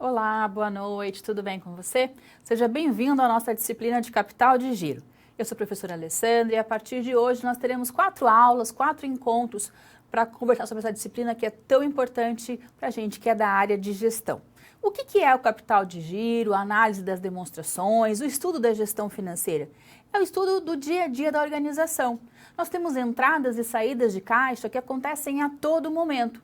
Olá, boa noite, tudo bem com você? Seja bem-vindo à nossa disciplina de capital de giro. Eu sou a professora Alessandra e a partir de hoje nós teremos 4 aulas, 4 encontros para conversar sobre essa disciplina que é tão importante para a gente que é da área de gestão. O que é o capital de giro, a análise das demonstrações, o estudo da gestão financeira? É o estudo do dia a dia da organização. Nós temos entradas e saídas de caixa que acontecem a todo momento.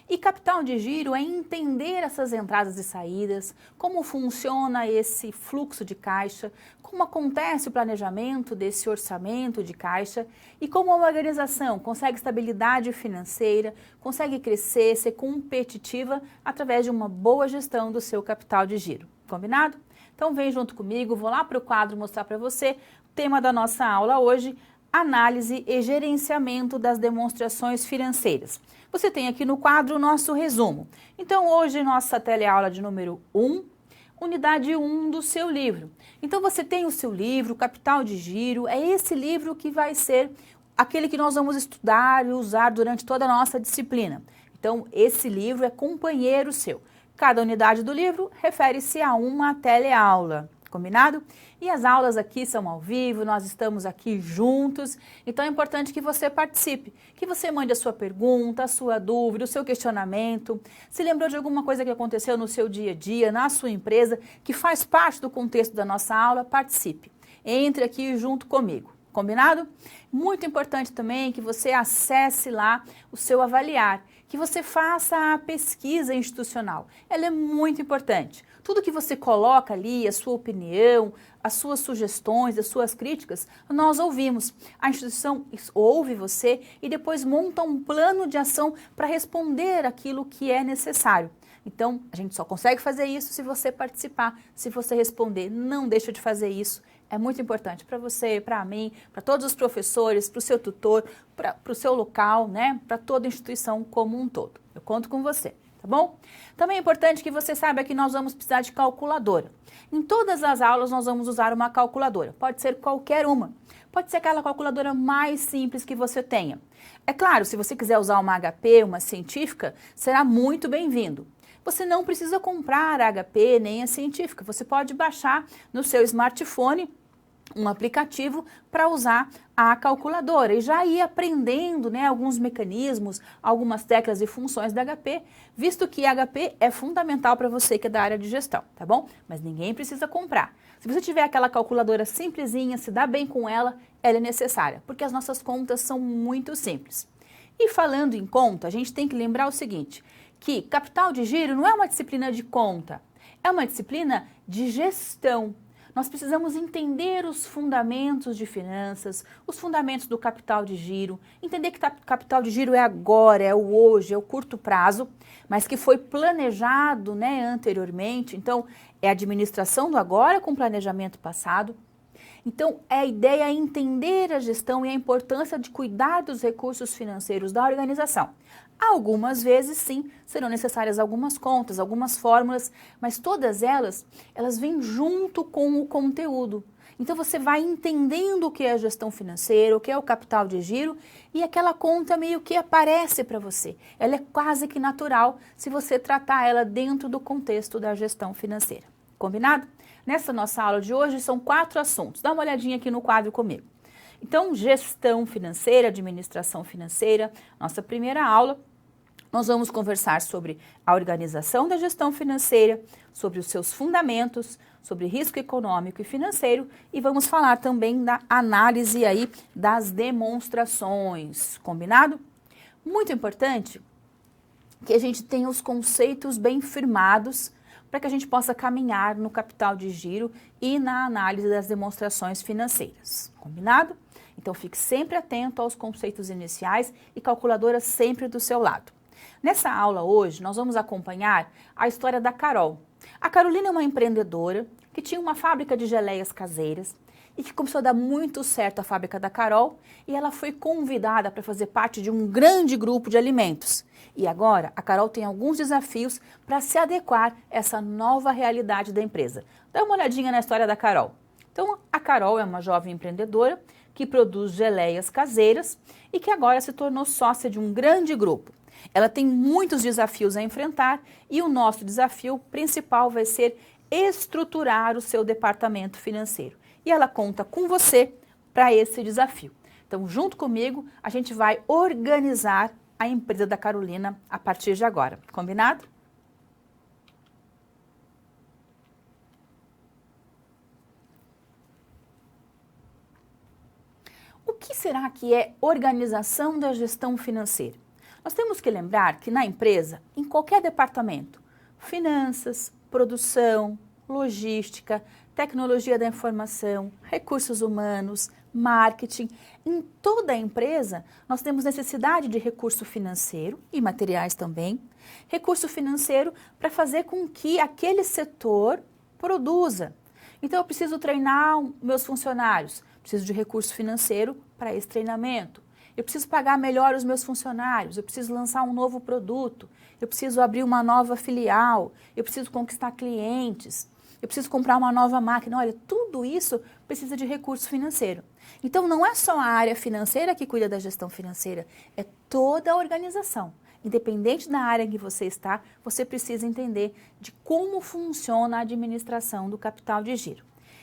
E capital de giro é entender essas entradas e saídas, como funciona esse fluxo de caixa, como acontece o planejamento desse orçamento de caixa e como uma organização consegue estabilidade financeira, consegue crescer, ser competitiva através de uma boa gestão do seu capital de giro. Combinado? Então vem junto comigo, vou lá para o quadro mostrar para você o tema da nossa aula hoje, análise e gerenciamento das demonstrações financeiras. Você tem aqui no quadro o nosso resumo. Então, hoje, nossa teleaula de número 1, unidade 1 do seu livro. Então, você tem o seu livro, Capital de Giro, é esse livro que vai ser aquele que nós vamos estudar e usar durante toda a nossa disciplina. Então, esse livro é companheiro seu. Cada unidade do livro refere-se a uma teleaula. Combinado? E as aulas aqui são ao vivo, nós estamos aqui juntos, então é importante que você participe, que você mande a sua pergunta, a sua dúvida, o seu questionamento, se lembrou de alguma coisa que aconteceu no seu dia a dia, na sua empresa, que faz parte do contexto da nossa aula, participe. Entre aqui junto comigo. Combinado? Muito importante também que você acesse lá o seu avaliar, que você faça a pesquisa institucional. Ela é muito importante. Tudo que você coloca ali, a sua opinião, as suas sugestões, as suas críticas, nós ouvimos. A instituição ouve você e depois monta um plano de ação para responder aquilo que é necessário. Então, a gente só consegue fazer isso se você participar, se você responder. Não deixa de fazer isso. É muito importante para você, para mim, para todos os professores, para o seu tutor, para o seu local, né? Para toda a instituição como um todo. Eu conto com você, tá bom? Também é importante que você saiba que nós vamos precisar de calculadora. Em todas as aulas nós vamos usar uma calculadora. Pode ser qualquer uma. Pode ser aquela calculadora mais simples que você tenha. É claro, se você quiser usar uma HP, uma científica, será muito bem-vindo. Você não precisa comprar a HP nem a científica. Você pode baixar no seu smartphone um aplicativo para usar a calculadora e já ir aprendendo, né, alguns mecanismos, algumas teclas e funções da HP, visto que a HP é fundamental para você que é da área de gestão, tá bom? Mas ninguém precisa comprar. Se você tiver aquela calculadora simplesinha, se dá bem com ela, ela é necessária, porque as nossas contas são muito simples. E falando em conta, a gente tem que lembrar o seguinte, que capital de giro não é uma disciplina de conta, é uma disciplina de gestão. Nós precisamos entender os fundamentos de finanças, os fundamentos do capital de giro, entender que capital de giro é agora, é o hoje, é o curto prazo, mas que foi planejado, né, anteriormente. Então, é a administração do agora com planejamento passado. Então, a ideia é entender a gestão e a importância de cuidar dos recursos financeiros da organização. Algumas vezes, sim, serão necessárias algumas contas, algumas fórmulas, mas todas elas vêm junto com o conteúdo. Então, você vai entendendo o que é a gestão financeira, o que é o capital de giro, e aquela conta meio que aparece para você. Ela é quase que natural se você tratar ela dentro do contexto da gestão financeira. Combinado? Nessa nossa aula de hoje são 4 assuntos. Dá uma olhadinha aqui no quadro comigo. Então, gestão financeira, administração financeira, nossa primeira aula. Nós vamos conversar sobre a organização da gestão financeira, sobre os seus fundamentos, sobre risco econômico e financeiro e vamos falar também da análise aí das demonstrações. Combinado? Muito importante que a gente tenha os conceitos bem firmados para que a gente possa caminhar no capital de giro e na análise das demonstrações financeiras. Combinado? Então, fique sempre atento aos conceitos iniciais e calculadora sempre do seu lado. Nessa aula hoje, nós vamos acompanhar a história da Carol. A Carolina é uma empreendedora que tinha uma fábrica de geleias caseiras e que começou a dar muito certo a fábrica da Carol e ela foi convidada para fazer parte de um grande grupo de alimentos. E agora a Carol tem alguns desafios para se adequar a essa nova realidade da empresa. Dá uma olhadinha na história da Carol. Então, a Carol é uma jovem empreendedora que produz geleias caseiras e que agora se tornou sócia de um grande grupo. Ela tem muitos desafios a enfrentar e o nosso desafio principal vai ser estruturar o seu departamento financeiro. E ela conta com você para esse desafio. Então, junto comigo, a gente vai organizar a empresa da Carolina a partir de agora. Combinado? O que será que é organização da gestão financeira? Nós temos que lembrar que na empresa, em qualquer departamento, finanças, produção, logística, tecnologia da informação, recursos humanos, marketing, em toda a empresa nós temos necessidade de recurso financeiro e materiais também, recurso financeiro para fazer com que aquele setor produza. Então eu preciso treinar meus funcionários, preciso de recurso financeiro para esse treinamento. Eu preciso pagar melhor os meus funcionários, eu preciso lançar um novo produto, eu preciso abrir uma nova filial, eu preciso conquistar clientes, eu preciso comprar uma nova máquina. Olha, tudo isso precisa de recurso financeiro. Então não é só a área financeira que cuida da gestão financeira, é toda a organização. Independente da área em que você está, você precisa entender de como funciona a administração do capital de giro.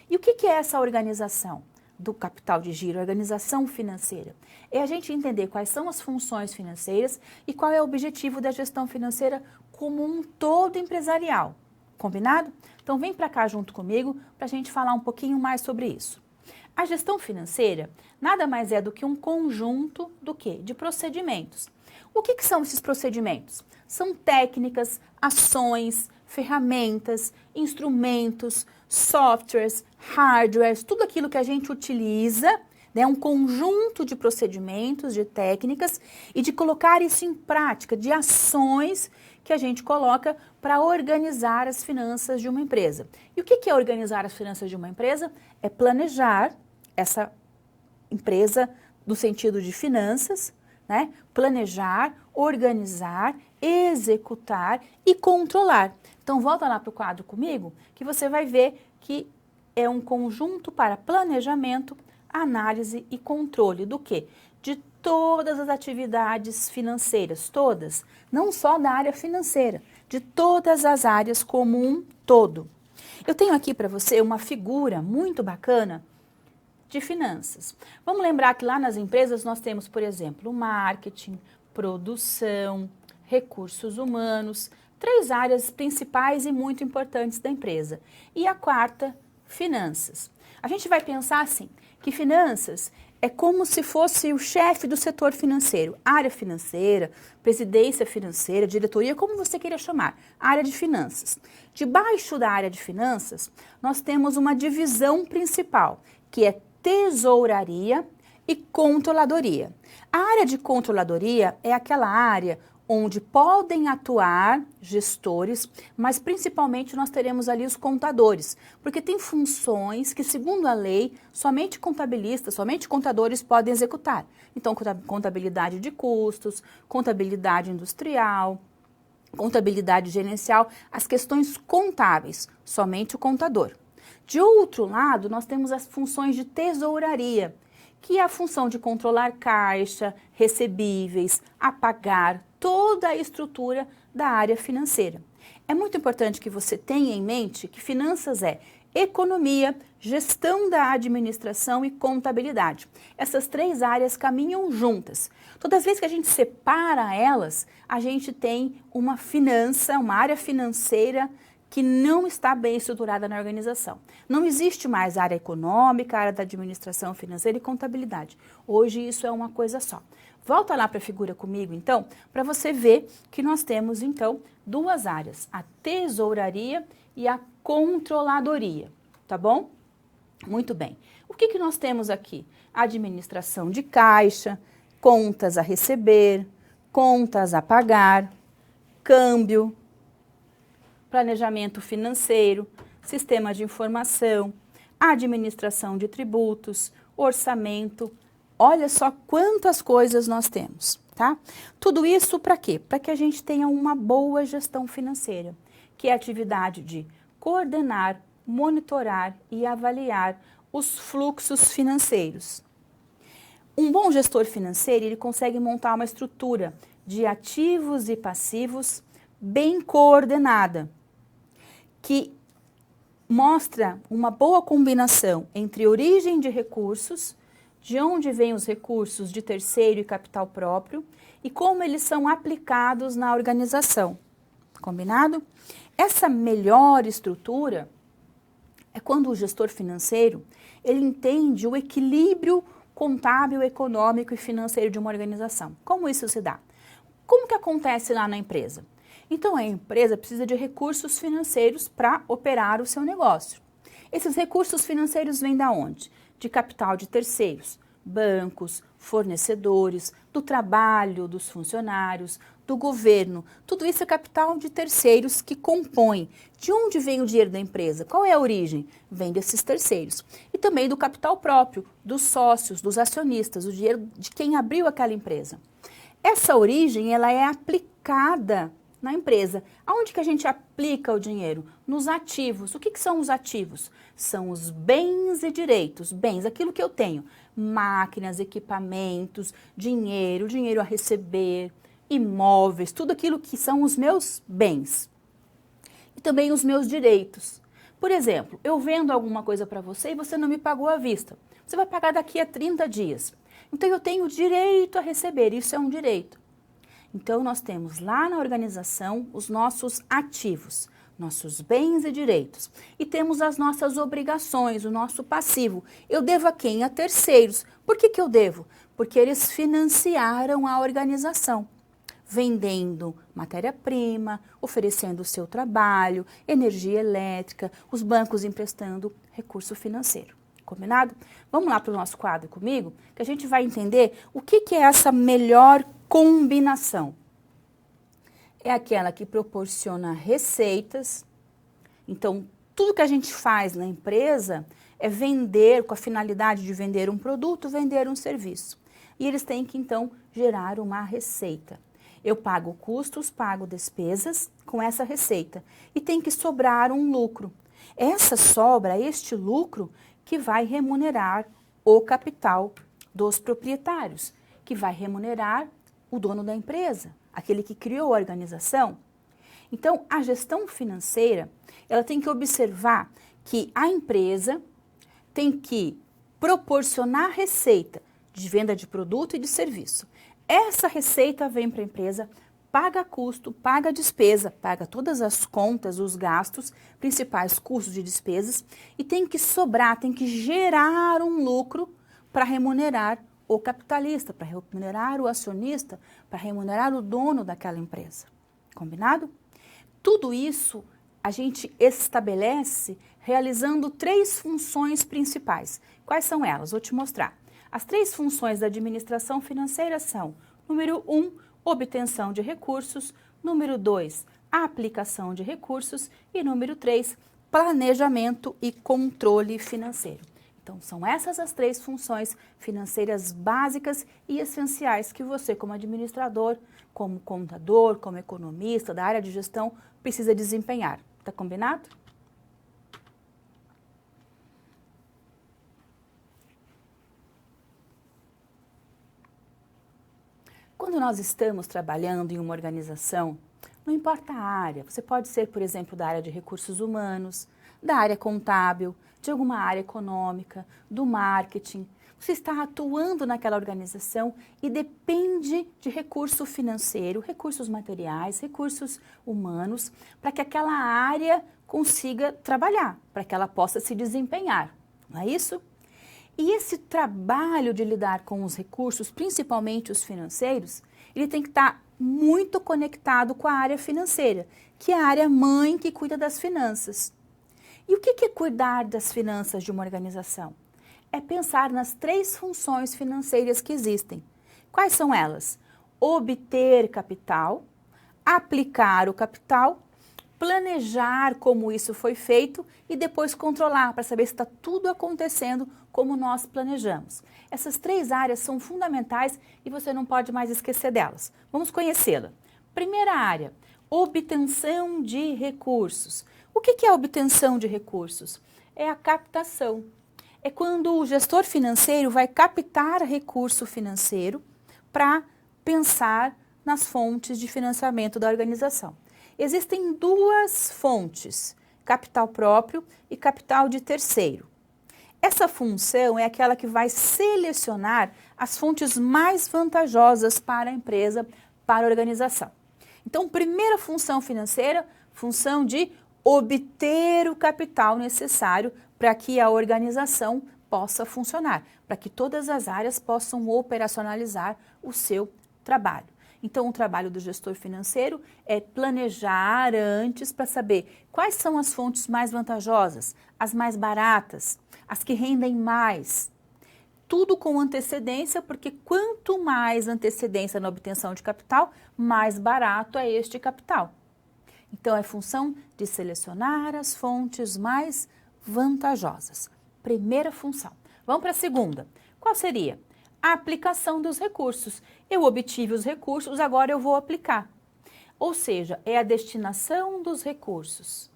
E o que é essa organização do capital de giro, organização financeira? É a gente entender quais são as funções financeiras e qual é o objetivo da gestão financeira como um todo empresarial. Combinado? Então vem para cá junto comigo para a gente falar um pouquinho mais sobre isso. A gestão financeira nada mais é do que um conjunto do quê? De procedimentos. O que são esses procedimentos? São técnicas, ações, ferramentas, instrumentos, softwares, hardwares, tudo aquilo que a gente utiliza, né, um conjunto de procedimentos, de técnicas e de colocar isso em prática, de ações que a gente coloca para organizar as finanças de uma empresa. E o que é organizar as finanças de uma empresa? É planejar essa empresa no sentido de finanças, né? Planejar, organizar, executar e controlar. Então volta lá para o quadro comigo que você vai ver que é um conjunto para planejamento, análise e controle do quê? De todas as atividades financeiras, todas, não só da área financeira, de todas as áreas como um todo. Eu tenho aqui para você uma figura muito bacana de finanças. Vamos lembrar que lá nas empresas nós temos, por exemplo, marketing, produção, recursos humanos, 3 áreas principais e muito importantes da empresa. E a quarta, finanças. A gente vai pensar assim, que finanças é como se fosse o chefe do setor financeiro, área financeira, presidência financeira, diretoria, como você queira chamar, área de finanças. Debaixo da área de finanças, nós temos uma divisão principal, que é tesouraria e controladoria. A área de controladoria é aquela área onde podem atuar gestores, mas principalmente nós teremos ali os contadores, porque tem funções que, segundo a lei, somente contabilistas, somente contadores podem executar. Então, contabilidade de custos, contabilidade industrial, contabilidade gerencial, as questões contábeis, somente o contador. De outro lado, nós temos as funções de tesouraria, que é a função de controlar caixa, recebíveis, apagar, toda a estrutura da área financeira. É muito importante que você tenha em mente que finanças é economia, gestão da administração e contabilidade. Essas 3 áreas caminham juntas. Toda vez que a gente separa elas, a gente tem uma finança, uma área financeira que não está bem estruturada na organização. Não existe mais área econômica, área da administração financeira e contabilidade. Hoje isso é uma coisa só. Volta lá para a figura comigo, então, para você ver que nós temos, então, 2 áreas, a tesouraria e a controladoria, tá bom? Muito bem. O que nós temos aqui? Administração de caixa, contas a receber, contas a pagar, câmbio, planejamento financeiro, sistema de informação, administração de tributos, orçamento. Olha só quantas coisas nós temos, tá? Tudo isso para quê? Para que a gente tenha uma boa gestão financeira, que é a atividade de coordenar, monitorar e avaliar os fluxos financeiros. Um bom gestor financeiro, ele consegue montar uma estrutura de ativos e passivos bem coordenada, que mostra uma boa combinação entre origem de recursos, de onde vêm os recursos de terceiro e capital próprio, e como eles são aplicados na organização. Combinado? Essa melhor estrutura é quando o gestor financeiro ele entende o equilíbrio contábil, econômico e financeiro de uma organização. Como isso se dá? Como que acontece lá na empresa? Então, a empresa precisa de recursos financeiros para operar o seu negócio. Esses recursos financeiros vêm da onde? De capital de terceiros, bancos, fornecedores, do trabalho dos funcionários, do governo. Tudo isso é capital de terceiros que compõem. De onde vem o dinheiro da empresa? Qual é a origem? Vem desses terceiros. E também do capital próprio, dos sócios, dos acionistas, o dinheiro de quem abriu aquela empresa. Essa origem, ela é aplicada na empresa. Aonde que a gente aplica o dinheiro? Nos ativos. O que são os ativos? São os bens e direitos. Bens, aquilo que eu tenho. Máquinas, equipamentos, dinheiro a receber, imóveis, tudo aquilo que são os meus bens. E também os meus direitos. Por exemplo, eu vendo alguma coisa para você e você não me pagou à vista. Você vai pagar daqui a 30 dias. Então, eu tenho direito a receber, isso é um direito. Então, nós temos lá na organização os nossos ativos, nossos bens e direitos. E temos as nossas obrigações, o nosso passivo. Eu devo a quem? A terceiros. Por que eu devo? Porque eles financiaram a organização, vendendo matéria-prima, oferecendo o seu trabalho, energia elétrica, os bancos emprestando recurso financeiro. Combinado? Vamos lá para o nosso quadro comigo, que a gente vai entender o que é essa melhor combinação. É aquela que proporciona receitas. Então, tudo que a gente faz na empresa é vender, com a finalidade de vender um produto, vender um serviço. E eles têm que, então, gerar uma receita. Eu pago custos, pago despesas com essa receita. E tem que sobrar um lucro. Essa sobra, este lucro, que vai remunerar o capital dos proprietários, que vai remunerar o dono da empresa, aquele que criou a organização. Então, a gestão financeira, ela tem que observar que a empresa tem que proporcionar receita de venda de produto e de serviço. Essa receita vem para a empresa, paga custo, paga despesa, paga todas as contas, os gastos, principais custos de despesas e tem que sobrar, tem que gerar um lucro para remunerar o capitalista, para remunerar o acionista, para remunerar o dono daquela empresa. Combinado? Tudo isso a gente estabelece realizando 3 funções principais. Quais são elas? Vou te mostrar. As 3 funções da administração financeira são, número 1, obtenção de recursos, número 2, aplicação de recursos e número 3, planejamento e controle financeiro. Então, são essas as 3 funções financeiras básicas e essenciais que você, como administrador, como contador, como economista da área de gestão, precisa desempenhar. Tá combinado? Quando nós estamos trabalhando em uma organização, não importa a área, você pode ser, por exemplo, da área de recursos humanos, da área contábil, de alguma área econômica, do marketing. Você está atuando naquela organização e depende de recurso financeiro, recursos materiais, recursos humanos, para que aquela área consiga trabalhar, para que ela possa se desempenhar, não é isso? E esse trabalho de lidar com os recursos, principalmente os financeiros, ele tem que estar muito conectado com a área financeira, que é a área mãe que cuida das finanças. E o que é cuidar das finanças de uma organização? É pensar nas 3 funções financeiras que existem. Quais são elas? Obter capital, aplicar o capital, planejar como isso foi feito e depois controlar para saber se está tudo acontecendo como nós planejamos. Essas 3 áreas são fundamentais e você não pode mais esquecer delas. Vamos conhecê-la. Primeira área, obtenção de recursos. O que é a obtenção de recursos? É a captação. É quando o gestor financeiro vai captar recurso financeiro para pensar nas fontes de financiamento da organização. Existem duas fontes, capital próprio e capital de terceiro. Essa função é aquela que vai selecionar as fontes mais vantajosas para a empresa, para a organização. Então, primeira função financeira, função de obter o capital necessário para que a organização possa funcionar, para que todas as áreas possam operacionalizar o seu trabalho. Então, o trabalho do gestor financeiro é planejar antes para saber quais são as fontes mais vantajosas, as mais baratas, as que rendem mais. Tudo com antecedência, porque quanto mais antecedência na obtenção de capital, mais barato é este capital. Então, é função de selecionar as fontes mais vantajosas. Primeira função. Vamos para a segunda. Qual seria? A aplicação dos recursos. Eu obtive os recursos, agora eu vou aplicar. Ou seja, é a destinação dos recursos.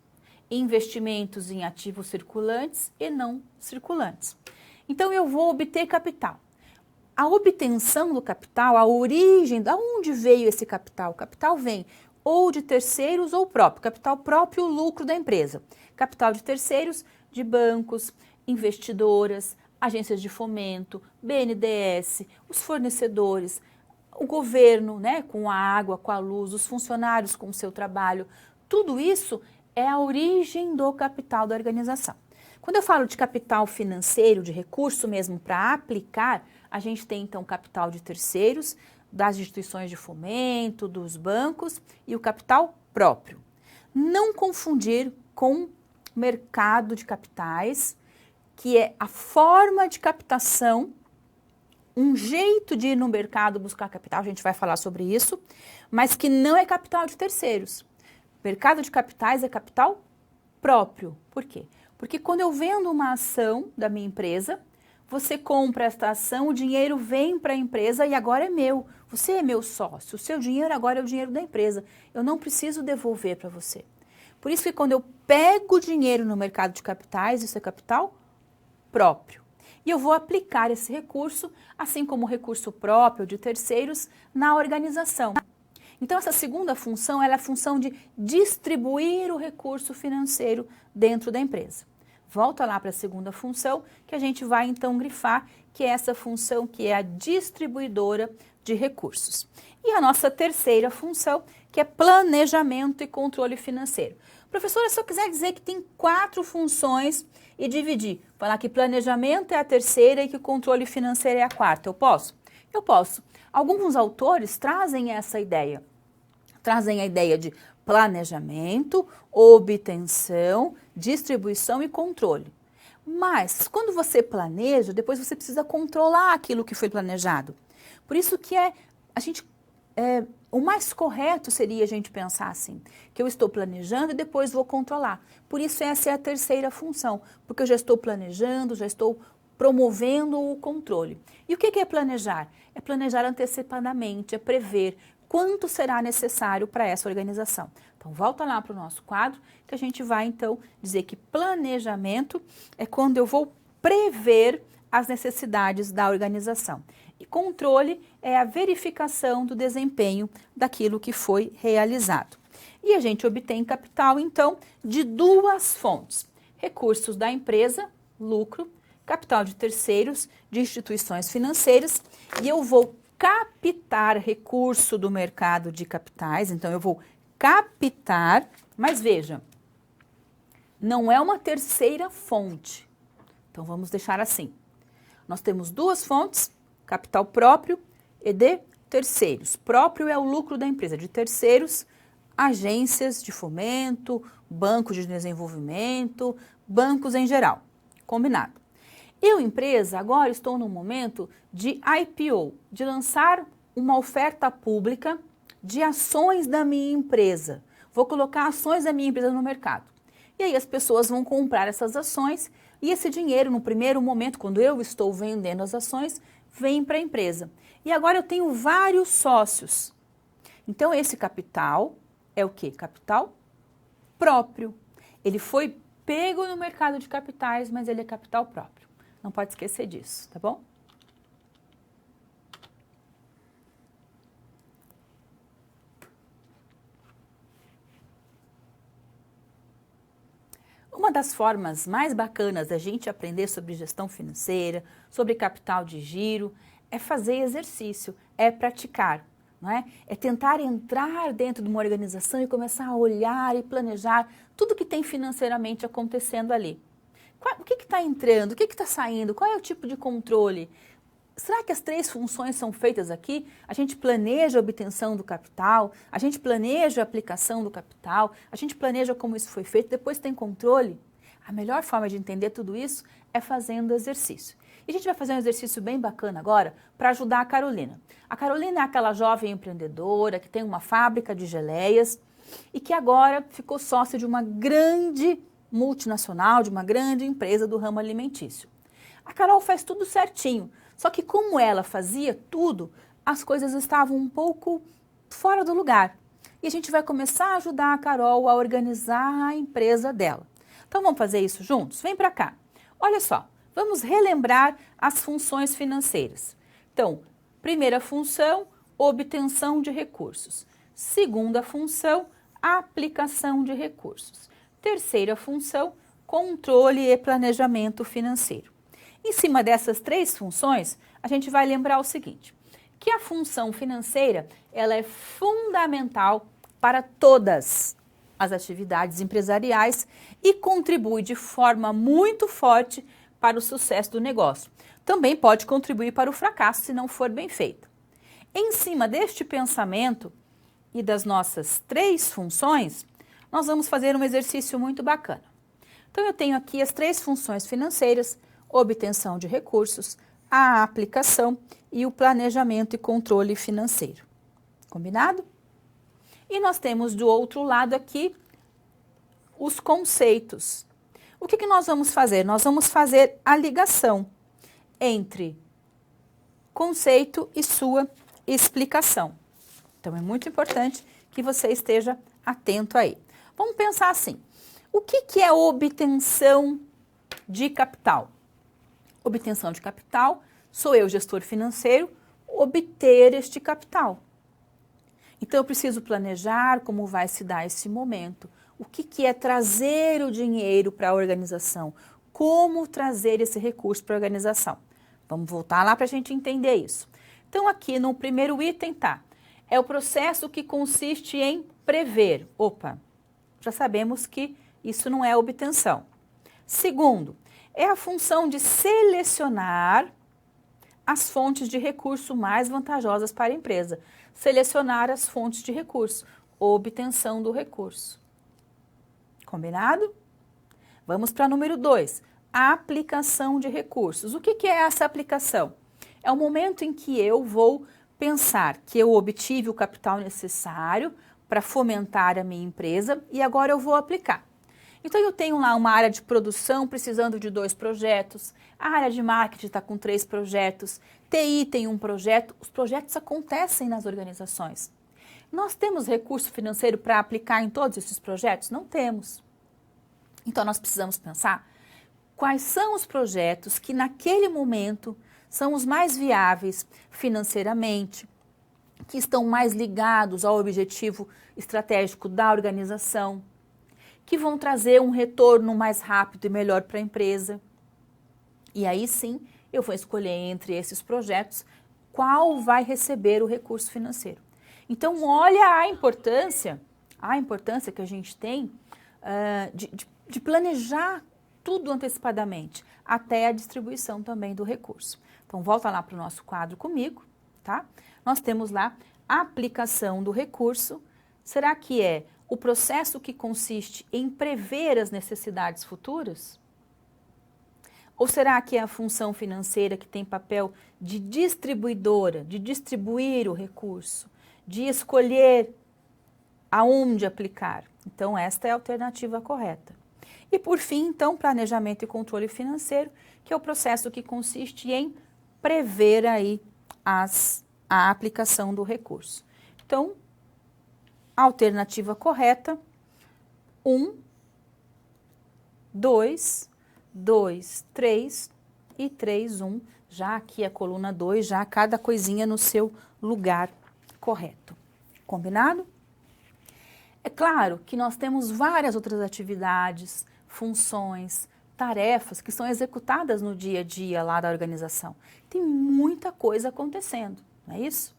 Investimentos em ativos circulantes e não circulantes. Então, eu vou obter capital. A obtenção do capital, a origem, de onde veio esse capital? O capital vem ou de terceiros ou próprio. Capital próprio, o lucro da empresa. Capital de terceiros, de bancos, investidoras, agências de fomento, BNDES, os fornecedores, o governo, né, com a água, com a luz, os funcionários com o seu trabalho. Tudo isso é a origem do capital da organização. Quando eu falo de capital financeiro, de recurso mesmo para aplicar, a gente tem então capital de terceiros, das instituições de fomento, dos bancos e o capital próprio. Não confundir com mercado de capitais, que é a forma de captação, um jeito de ir no mercado buscar capital, a gente vai falar sobre isso, mas que não é capital de terceiros. Mercado de capitais é capital próprio. Por quê? Porque quando eu vendo uma ação da minha empresa, você compra esta ação, o dinheiro vem para a empresa e agora é meu. Você é meu sócio, o seu dinheiro agora é o dinheiro da empresa. Eu não preciso devolver para você. Por isso que quando eu pego o dinheiro no mercado de capitais, isso é capital próprio. E eu vou aplicar esse recurso, assim como o recurso próprio de terceiros, na organização. Então, essa segunda função ela é a função de distribuir o recurso financeiro dentro da empresa. Volta lá para a segunda função, que a gente vai então grifar, que é essa função que é a distribuidora de recursos. E a nossa terceira função, que é planejamento e controle financeiro. Professora, se eu quiser dizer que tem 4 funções e dividir, falar que planejamento é a terceira e que controle financeiro é a quarta, eu posso? Eu posso. Alguns autores trazem essa ideia. Trazem a ideia de planejamento, obtenção, distribuição e controle. Mas, quando você planeja, depois você precisa controlar aquilo que foi planejado. Por isso que o mais correto seria a gente pensar assim, que eu estou planejando e depois vou controlar. Por isso essa é a terceira função, porque eu já estou planejando, já estou promovendo o controle. E o que é planejar? É planejar antecipadamente, é prever quanto será necessário para essa organização. Então, volta lá para o nosso quadro, que a gente vai, então, dizer que planejamento é quando eu vou prever as necessidades da organização. E controle é a verificação do desempenho daquilo que foi realizado. E a gente obtém capital, então, de 2 fontes. Recursos da empresa, lucro, capital de terceiros, de instituições financeiras, e eu vou captar recurso do mercado de capitais, então eu vou captar, mas veja, não é uma terceira fonte. Então vamos deixar assim. Nós temos 2 fontes, capital próprio e de terceiros. Próprio é o lucro da empresa, de terceiros, agências de fomento, bancos de desenvolvimento, bancos em geral. Combinado. Eu, empresa, agora estou no momento de IPO, de lançar uma oferta pública de ações da minha empresa. Vou colocar ações da minha empresa no mercado. E aí as pessoas vão comprar essas ações e esse dinheiro, no primeiro momento, quando eu estou vendendo as ações, vem para a empresa. E agora eu tenho vários sócios. Então, esse capital é o quê? Capital próprio. Ele foi pego no mercado de capitais, mas ele é capital próprio. Não pode esquecer disso, tá bom? Uma das formas mais bacanas da gente aprender sobre gestão financeira, sobre capital de giro, é fazer exercício, é praticar, não é? É tentar entrar dentro de uma organização e começar a olhar e planejar tudo que tem financeiramente acontecendo ali. O que está entrando? O que está saindo? Qual é o tipo de controle? Será que as 3 funções são feitas aqui? A gente planeja a obtenção do capital, a gente planeja a aplicação do capital, a gente planeja como isso foi feito, depois tem controle? A melhor forma de entender tudo isso é fazendo exercício. E a gente vai fazer um exercício bem bacana agora para ajudar a Carolina. A Carolina é aquela jovem empreendedora que tem uma fábrica de geleias e que agora ficou sócia de uma grande multinacional, de uma grande empresa do ramo alimentício. A Carol faz tudo certinho. Só que como ela fazia tudo, as coisas estavam um pouco fora do lugar. E a gente vai começar a ajudar a Carol a organizar a empresa dela. Então vamos fazer isso juntos? Vem para cá. Olha só, vamos relembrar as funções financeiras. Então, primeira função, obtenção de recursos. Segunda função, aplicação de recursos. Terceira função, controle e planejamento financeiro. Em cima dessas 3 funções, a gente vai lembrar o seguinte, que a função financeira ela é fundamental para todas as atividades empresariais e contribui de forma muito forte para o sucesso do negócio. Também pode contribuir para o fracasso se não for bem feito. Em cima deste pensamento e das nossas 3 funções, nós vamos fazer um exercício muito bacana. Então eu tenho aqui as 3 funções financeiras, obtenção de recursos, a aplicação e o planejamento e controle financeiro. Combinado? E nós temos do outro lado aqui os conceitos. O que nós vamos fazer? Nós vamos fazer a ligação entre conceito e sua explicação. Então é muito importante que você esteja atento aí. Vamos pensar assim, o que é obtenção de capital? Obtenção de capital, sou eu, gestor financeiro, obter este capital. Então, eu preciso planejar como vai se dar esse momento. O que é trazer o dinheiro para a organização? Como trazer esse recurso para a organização? Vamos voltar lá para a gente entender isso. Então, aqui no primeiro item tá, é o processo que consiste em prever. Opa, já sabemos que isso não é obtenção. Segundo, é a função de selecionar as fontes de recurso mais vantajosas para a empresa. Selecionar as fontes de recurso, obtenção do recurso. Combinado? Vamos para número 2, a aplicação de recursos. O que é essa aplicação? É o momento em que eu vou pensar que eu obtive o capital necessário para fomentar a minha empresa e agora eu vou aplicar. Então, eu tenho lá uma área de produção precisando de 2 projetos, a área de marketing está com 3 projetos, TI tem um projeto, os projetos acontecem nas organizações. Nós temos recurso financeiro para aplicar em todos esses projetos? Não temos. Então, nós precisamos pensar quais são os projetos que naquele momento são os mais viáveis financeiramente, que estão mais ligados ao objetivo estratégico da organização, que vão trazer um retorno mais rápido e melhor para a empresa. E aí sim, eu vou escolher entre esses projetos qual vai receber o recurso financeiro. Então, olha a importância que a gente tem de planejar tudo antecipadamente, até a distribuição também do recurso. Então, volta lá para o nosso quadro comigo, tá? Nós temos lá a aplicação do recurso. Será que é o processo que consiste em prever as necessidades futuras? Ou será que é a função financeira que tem papel de distribuidora, de distribuir o recurso, de escolher aonde aplicar? Então, esta é a alternativa correta. E por fim, então, planejamento e controle financeiro, que é o processo que consiste em prever aí a aplicação do recurso. Então, alternativa correta, 1, 2, 2, 3 e 3, 1. Já aqui a coluna 2, já cada coisinha no seu lugar correto. Combinado? É claro que nós temos várias outras atividades funções, tarefas que são executadas no dia a dia lá da organização. Tem muita coisa acontecendo, não é isso?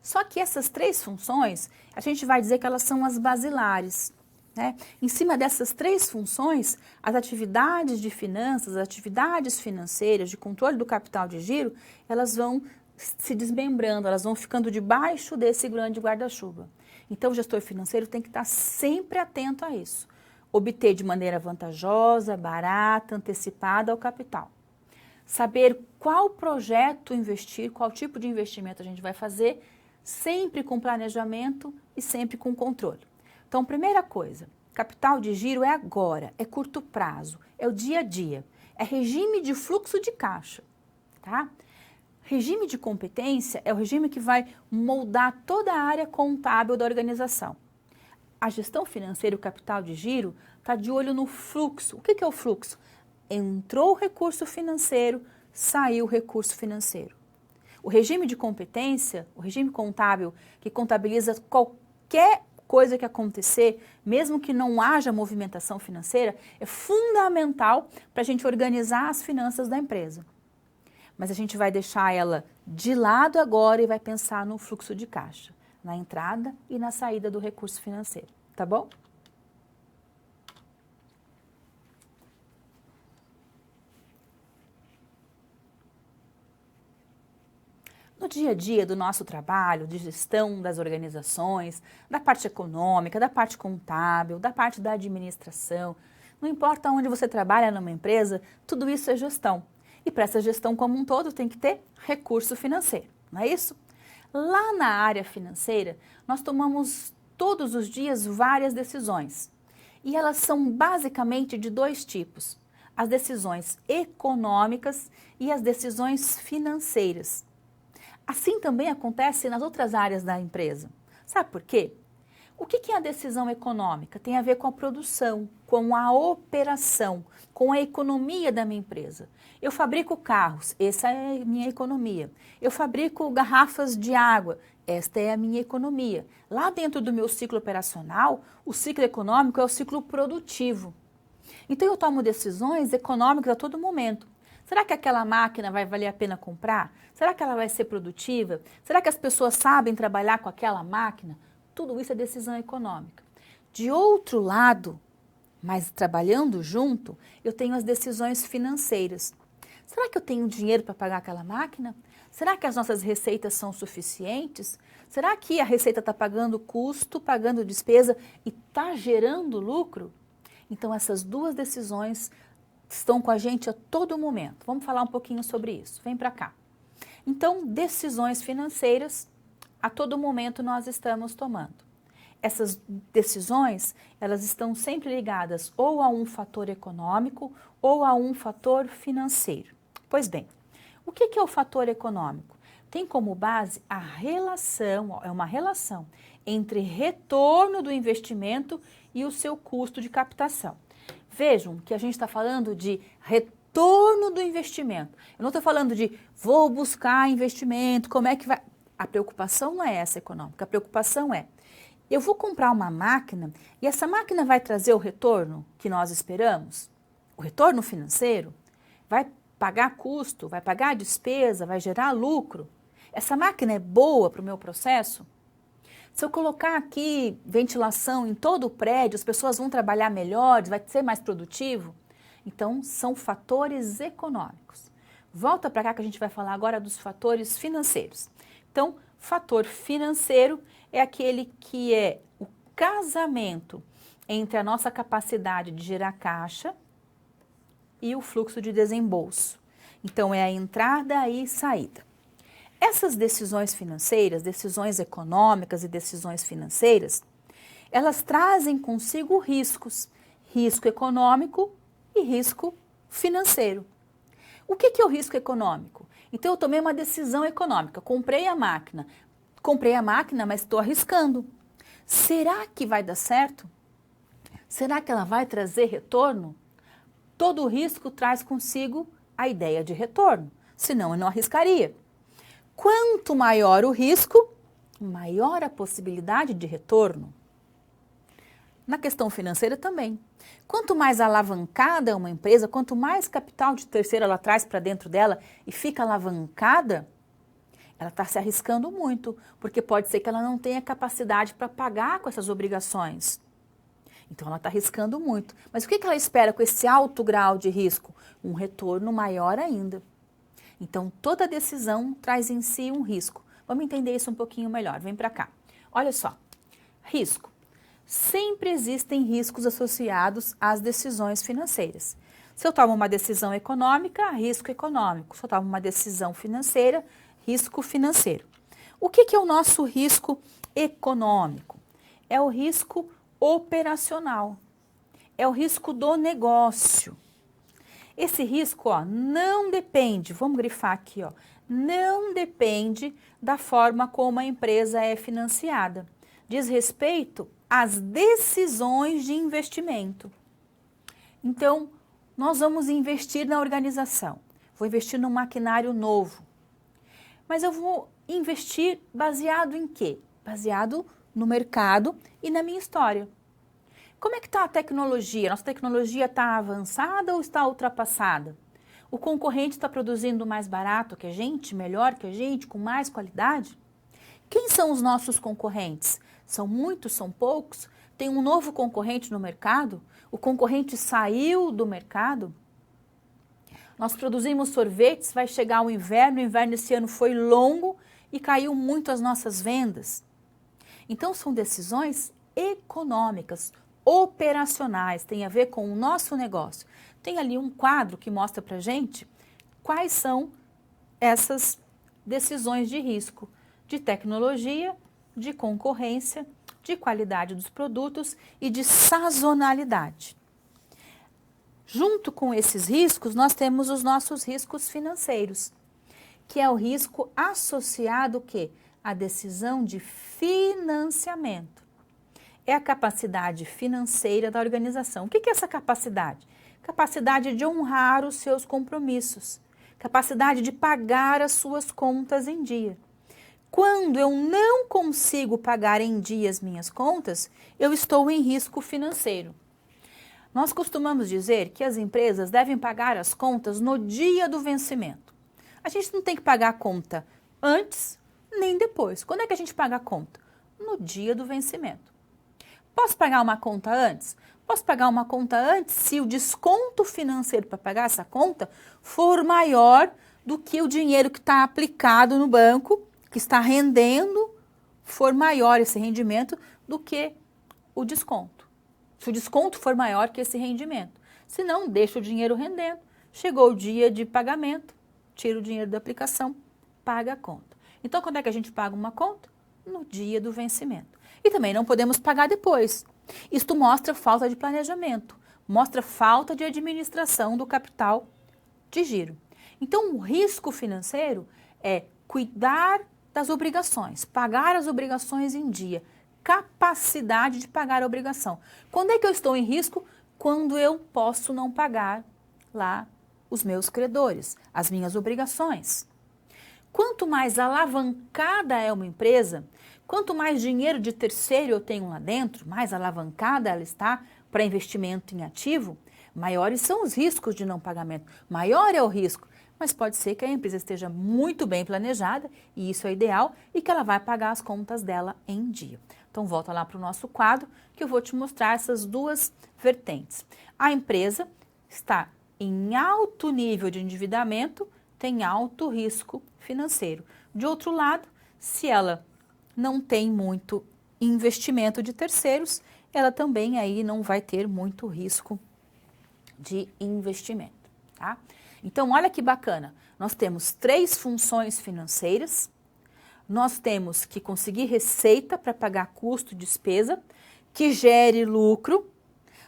Só que essas 3 funções, a gente vai dizer que elas são as basilares, né? Em cima dessas 3 funções, as atividades de finanças, as atividades financeiras, de controle do capital de giro, elas vão se desmembrando, elas vão ficando debaixo desse grande guarda-chuva. Então, o gestor financeiro tem que estar sempre atento a isso. Obter de maneira vantajosa, barata, antecipada o capital. Saber qual projeto investir, qual tipo de investimento a gente vai fazer, sempre com planejamento e sempre com controle. Então, primeira coisa, capital de giro é agora, é curto prazo, é o dia a dia, é regime de fluxo de caixa, tá? Regime de competência é o regime que vai moldar toda a área contábil da organização. A gestão financeira e o capital de giro está de olho no fluxo. O que é o fluxo? Entrou o recurso financeiro, saiu o recurso financeiro. O regime de competência, o regime contábil, que contabiliza qualquer coisa que acontecer, mesmo que não haja movimentação financeira, é fundamental para a gente organizar as finanças da empresa. Mas a gente vai deixar ela de lado agora e vai pensar no fluxo de caixa, na entrada e na saída do recurso financeiro, tá bom? No dia a dia do nosso trabalho, de gestão das organizações, da parte econômica, da parte contábil, da parte da administração, não importa onde você trabalha numa empresa, tudo isso é gestão. E para essa gestão como um todo tem que ter recurso financeiro, não é isso? Lá na área financeira, nós tomamos todos os dias várias decisões. E elas são basicamente de 2 tipos: as decisões econômicas e as decisões financeiras. Assim também acontece nas outras áreas da empresa. Sabe por quê? O que é a decisão econômica? Tem a ver com a produção, com a operação, com a economia da minha empresa. Eu fabrico carros, essa é a minha economia. Eu fabrico garrafas de água, esta é a minha economia. Lá dentro do meu ciclo operacional, o ciclo econômico é o ciclo produtivo. Então eu tomo decisões econômicas a todo momento. Será que aquela máquina vai valer a pena comprar? Será que ela vai ser produtiva? Será que as pessoas sabem trabalhar com aquela máquina? Tudo isso é decisão econômica. De outro lado, mas trabalhando junto, eu tenho as decisões financeiras. Será que eu tenho dinheiro para pagar aquela máquina? Será que as nossas receitas são suficientes? Será que a receita está pagando custo, pagando despesa e está gerando lucro? Então, essas 2 decisões estão com a gente a todo momento. Vamos falar um pouquinho sobre isso. Vem para cá. Então, decisões financeiras, a todo momento nós estamos tomando. Essas decisões, elas estão sempre ligadas ou a um fator econômico ou a um fator financeiro. Pois bem, o que é o fator econômico? Tem como base a relação, é uma relação entre retorno do investimento e o seu custo de captação. Vejam que a gente está falando de retorno do investimento. Eu não estou falando de vou buscar investimento, como é que vai... A preocupação não é essa econômica, a preocupação é, eu vou comprar uma máquina e essa máquina vai trazer o retorno que nós esperamos? O retorno financeiro? Vai pagar custo, vai pagar despesa, vai gerar lucro? Essa máquina é boa para o meu processo? Se eu colocar aqui ventilação em todo o prédio, as pessoas vão trabalhar melhor, vai ser mais produtivo? Então, são fatores econômicos. Volta para cá que a gente vai falar agora dos fatores financeiros. Então, fator financeiro é aquele que é o casamento entre a nossa capacidade de gerar caixa e o fluxo de desembolso. Então, é a entrada e saída. Essas decisões financeiras, decisões econômicas e decisões financeiras, elas trazem consigo riscos, risco econômico e risco financeiro. O que é o risco econômico? Então, eu tomei uma decisão econômica, comprei a máquina, mas estou arriscando. Será que vai dar certo? Será que ela vai trazer retorno? Todo risco traz consigo a ideia de retorno, senão eu não arriscaria. Quanto maior o risco, maior a possibilidade de retorno. Na questão financeira também. Quanto mais alavancada é uma empresa, quanto mais capital de terceiro ela traz para dentro dela e fica alavancada, ela está se arriscando muito, porque pode ser que ela não tenha capacidade para pagar com essas obrigações. Então ela está arriscando muito. Mas o que ela espera com esse alto grau de risco? Um retorno maior ainda. Então toda decisão traz em si um risco. Vamos entender isso um pouquinho melhor. Vem para cá. Olha só. Risco. Sempre existem riscos associados às decisões financeiras. Se eu tomo uma decisão econômica, risco econômico. Se eu tomo uma decisão financeira, risco financeiro. O que é o nosso risco econômico? É o risco operacional. É o risco do negócio. Esse risco, ó, não depende, vamos grifar aqui, ó, não depende da forma como a empresa é financiada. Diz respeito às decisões de investimento. Então, nós vamos investir na organização. Vou investir num maquinário novo. Mas eu vou investir baseado em quê? Baseado no mercado e na minha história. Como é que está a tecnologia? Nossa tecnologia está avançada ou está ultrapassada? O concorrente está produzindo mais barato que a gente, melhor que a gente, com mais qualidade? Quem são os nossos concorrentes? São muitos, são poucos? Tem um novo concorrente no mercado? O concorrente saiu do mercado? Nós produzimos sorvetes, vai chegar o inverno esse ano foi longo e caiu muito as nossas vendas. Então são decisões econômicas, operacionais, tem a ver com o nosso negócio. Tem ali um quadro que mostra pra gente quais são essas decisões de risco, de tecnologia, de concorrência, de qualidade dos produtos e de sazonalidade. Junto com esses riscos, nós temos os nossos riscos financeiros, que é o risco associado o quê? À decisão de financiamento. É a capacidade financeira da organização. O que é essa capacidade? Capacidade de honrar os seus compromissos, capacidade de pagar as suas contas em dia. Quando eu não consigo pagar em dia as minhas contas, eu estou em risco financeiro. Nós costumamos dizer que as empresas devem pagar as contas no dia do vencimento. A gente não tem que pagar a conta antes nem depois. Quando é que a gente paga a conta? No dia do vencimento. Posso pagar uma conta antes? Posso pagar uma conta antes se o desconto financeiro para pagar essa conta for maior do que o dinheiro que está aplicado no banco, que está rendendo, for maior esse rendimento do que o desconto. Se o desconto for maior que esse rendimento. Se não, deixa o dinheiro rendendo. Chegou o dia de pagamento, tira o dinheiro da aplicação, paga a conta. Então, quando é que a gente paga uma conta? No dia do vencimento. E também não podemos pagar depois. Isto mostra falta de planejamento, mostra falta de administração do capital de giro. Então, o risco financeiro é cuidar das obrigações, pagar as obrigações em dia, capacidade de pagar a obrigação. Quando é que eu estou em risco? Quando eu posso não pagar lá os meus credores, as minhas obrigações. Quanto mais alavancada é uma empresa, quanto mais dinheiro de terceiro eu tenho lá dentro, mais alavancada ela está para investimento em ativo, maiores são os riscos de não pagamento, maior é o risco. Mas pode ser que a empresa esteja muito bem planejada, e isso é ideal, e que ela vai pagar as contas dela em dia. Então, volta lá para o nosso quadro, que eu vou te mostrar essas duas vertentes. A empresa está em alto nível de endividamento, tem alto risco financeiro. De outro lado, se ela não tem muito investimento de terceiros, ela também aí não vai ter muito risco de investimento, tá? Então, olha que bacana, nós temos 3 funções financeiras, nós temos que conseguir receita para pagar custo e despesa, que gere lucro,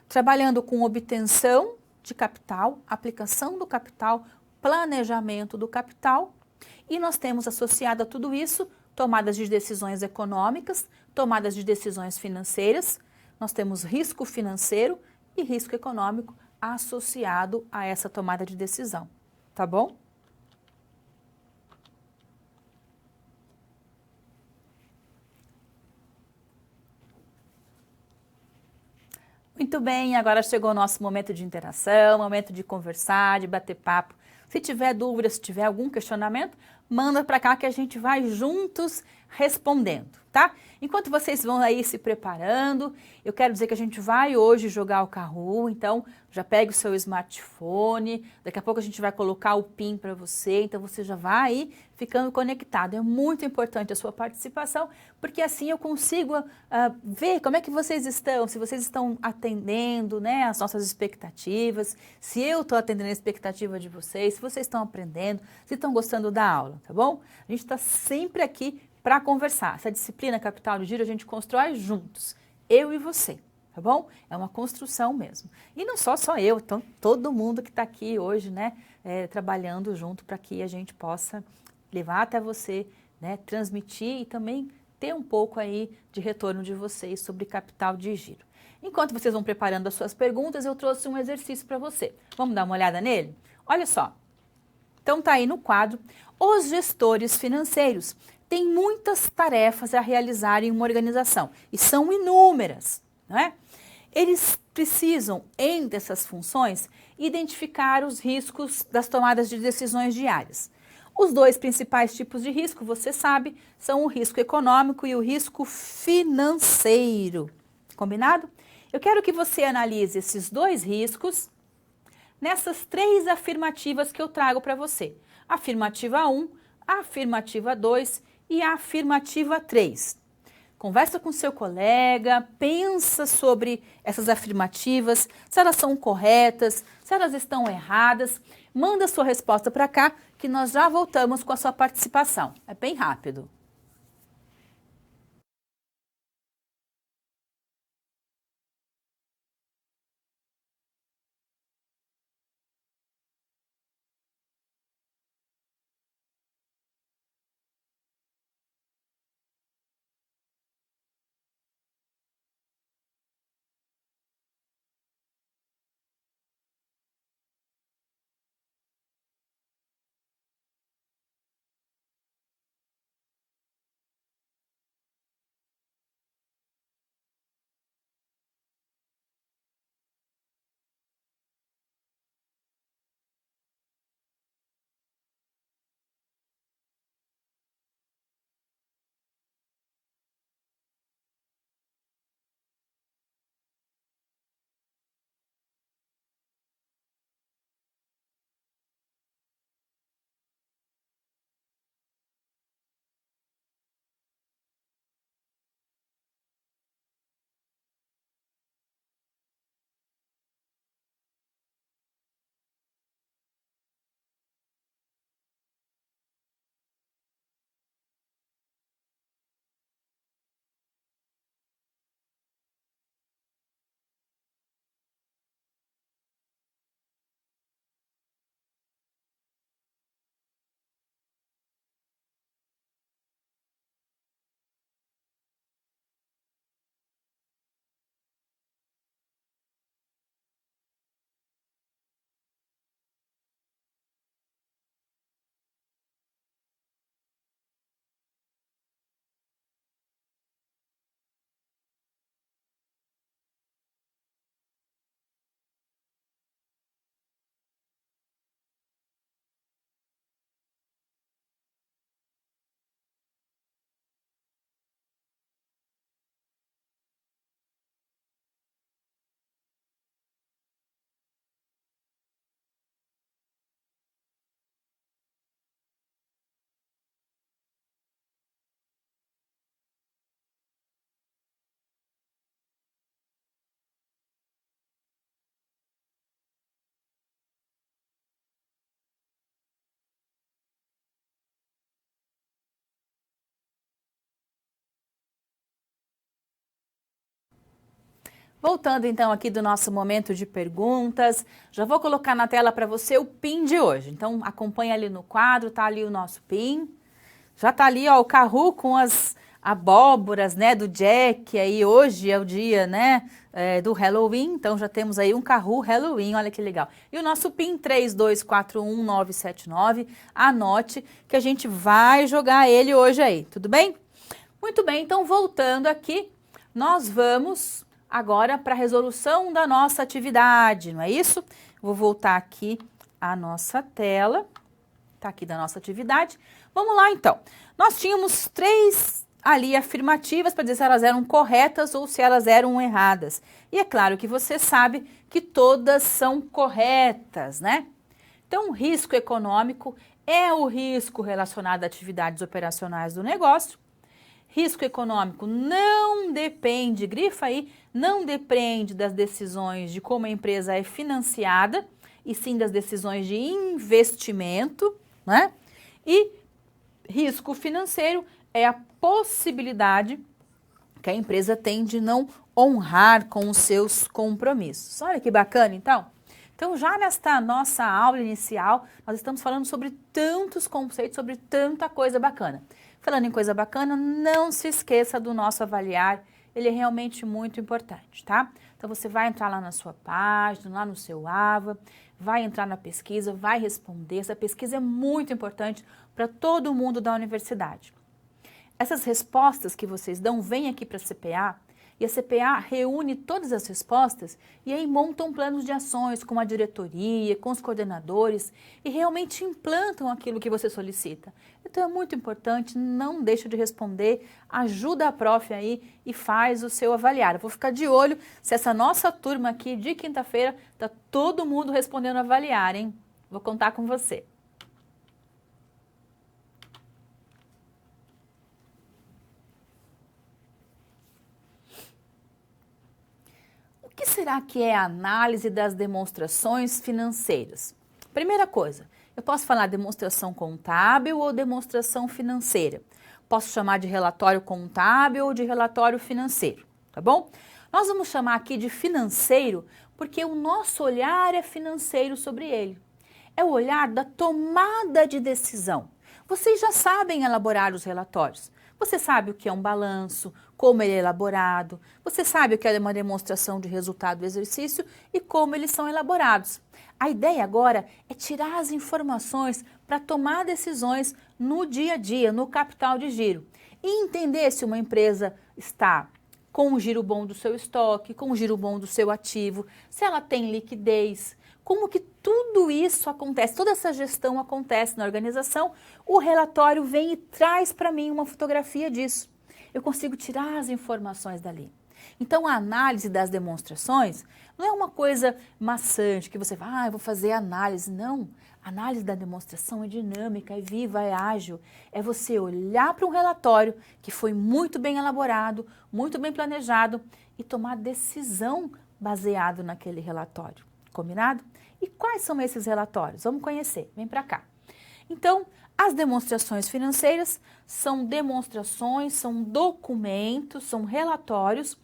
trabalhando com obtenção de capital, aplicação do capital, planejamento do capital, e nós temos associado a tudo isso tomadas de decisões econômicas, tomadas de decisões financeiras, nós temos risco financeiro e risco econômico associado a essa tomada de decisão, tá bom? Muito bem, agora chegou o nosso momento de interação, momento de conversar, de bater papo. Se tiver dúvida, se tiver algum questionamento, manda para cá que a gente vai juntos respondendo, tá? Enquanto vocês vão aí se preparando, eu quero dizer que a gente vai hoje jogar o Kahoot, então já pegue o seu smartphone, daqui a pouco a gente vai colocar o PIN para você, então você já vai aí ficando conectado. É muito importante a sua participação, porque assim eu consigo ver como é que vocês estão, se vocês estão atendendo, né, as nossas expectativas, se eu estou atendendo a expectativa de vocês, se vocês estão aprendendo, se estão gostando da aula, tá bom? A gente está sempre aqui para conversar. Essa disciplina Capital de Giro a gente constrói juntos, eu e você, tá bom? É uma construção mesmo. E não só eu, então todo mundo que está aqui hoje, né, trabalhando junto para que a gente possa levar até você, né, transmitir e também ter um pouco aí de retorno de vocês sobre capital de giro. Enquanto vocês vão preparando as suas perguntas, eu trouxe um exercício para você. Vamos dar uma olhada nele? Olha só. Então tá aí no quadro, os gestores financeiros têm muitas tarefas a realizar em uma organização e são inúmeras, não é? Eles precisam, entre essas funções, identificar os riscos das tomadas de decisões diárias. Os dois principais tipos de risco, você sabe, são o risco econômico e o risco financeiro. Combinado? Eu quero que você analise esses dois riscos nessas três afirmativas que eu trago para você. Afirmativa 1, afirmativa 2 e a afirmativa 3. Conversa com seu colega, pensa sobre essas afirmativas, se elas são corretas, se elas estão erradas. Manda sua resposta para cá que nós já voltamos com a sua participação. É bem rápido. Voltando então aqui do nosso momento de perguntas, já vou colocar na tela para você o PIN de hoje. Então acompanha ali no quadro, tá ali o nosso PIN. Já tá ali ó, o Kahoot com as abóboras, né, do Jack. Aí hoje é o dia, né, do Halloween. Então já temos aí um Kahoot Halloween, olha que legal. E o nosso PIN 3241979, anote que a gente vai jogar ele hoje aí, tudo bem? Muito bem, então voltando aqui, nós vamos agora para a resolução da nossa atividade, não é isso? Vou voltar aqui à nossa tela, tá aqui da nossa atividade. Vamos lá então. Nós tínhamos 3 ali afirmativas para dizer se elas eram corretas ou se elas eram erradas. E é claro que você sabe que todas são corretas, né? Então, o risco econômico é o risco relacionado a atividades operacionais do negócio. Risco econômico não depende, grifa aí, não depende das decisões de como a empresa é financiada, e sim das decisões de investimento, né? E risco financeiro é a possibilidade que a empresa tem de não honrar com os seus compromissos. Olha que bacana, então. Então, já nesta nossa aula inicial, nós estamos falando sobre tantos conceitos, sobre tanta coisa bacana. Falando em coisa bacana, não se esqueça do nosso avaliar, ele é realmente muito importante, tá? Então, você vai entrar lá na sua página, lá no seu AVA, vai entrar na pesquisa, vai responder. Essa pesquisa é muito importante para todo mundo da universidade. Essas respostas que vocês dão, vêm aqui para a CPA, e a CPA reúne todas as respostas e aí montam planos de ações com a diretoria, com os coordenadores e realmente implantam aquilo que você solicita. Então é muito importante, não deixe de responder, ajuda a prof aí e faz o seu avaliar. Eu vou ficar de olho se essa nossa turma aqui de quinta-feira está todo mundo respondendo avaliar, hein? Vou contar com você. O que será que é a análise das demonstrações financeiras? Primeira coisa, eu posso falar demonstração contábil ou demonstração financeira. Posso chamar de relatório contábil ou de relatório financeiro, tá bom? Nós vamos chamar aqui de financeiro porque o nosso olhar é financeiro sobre ele. É o olhar da tomada de decisão. Vocês já sabem elaborar os relatórios. Você sabe o que é um balanço, como ele é elaborado, você sabe o que é uma demonstração de resultado do exercício e como eles são elaborados. A ideia agora é tirar as informações para tomar decisões no dia a dia, no capital de giro. E entender se uma empresa está com um giro bom do seu estoque, com um giro bom do seu ativo, se ela tem liquidez, como que tudo isso acontece, toda essa gestão acontece na organização, o relatório vem e traz para mim uma fotografia disso. Eu consigo tirar as informações dali. Então, a análise das demonstrações não é uma coisa maçante, que você vai, eu vou fazer análise. Não, a análise da demonstração é dinâmica, é viva, é ágil. É você olhar para um relatório que foi muito bem elaborado, muito bem planejado e tomar decisão baseado naquele relatório. Combinado? E quais são esses relatórios? Vamos conhecer. Vem para cá. Então, as demonstrações financeiras são demonstrações, são documentos, são relatórios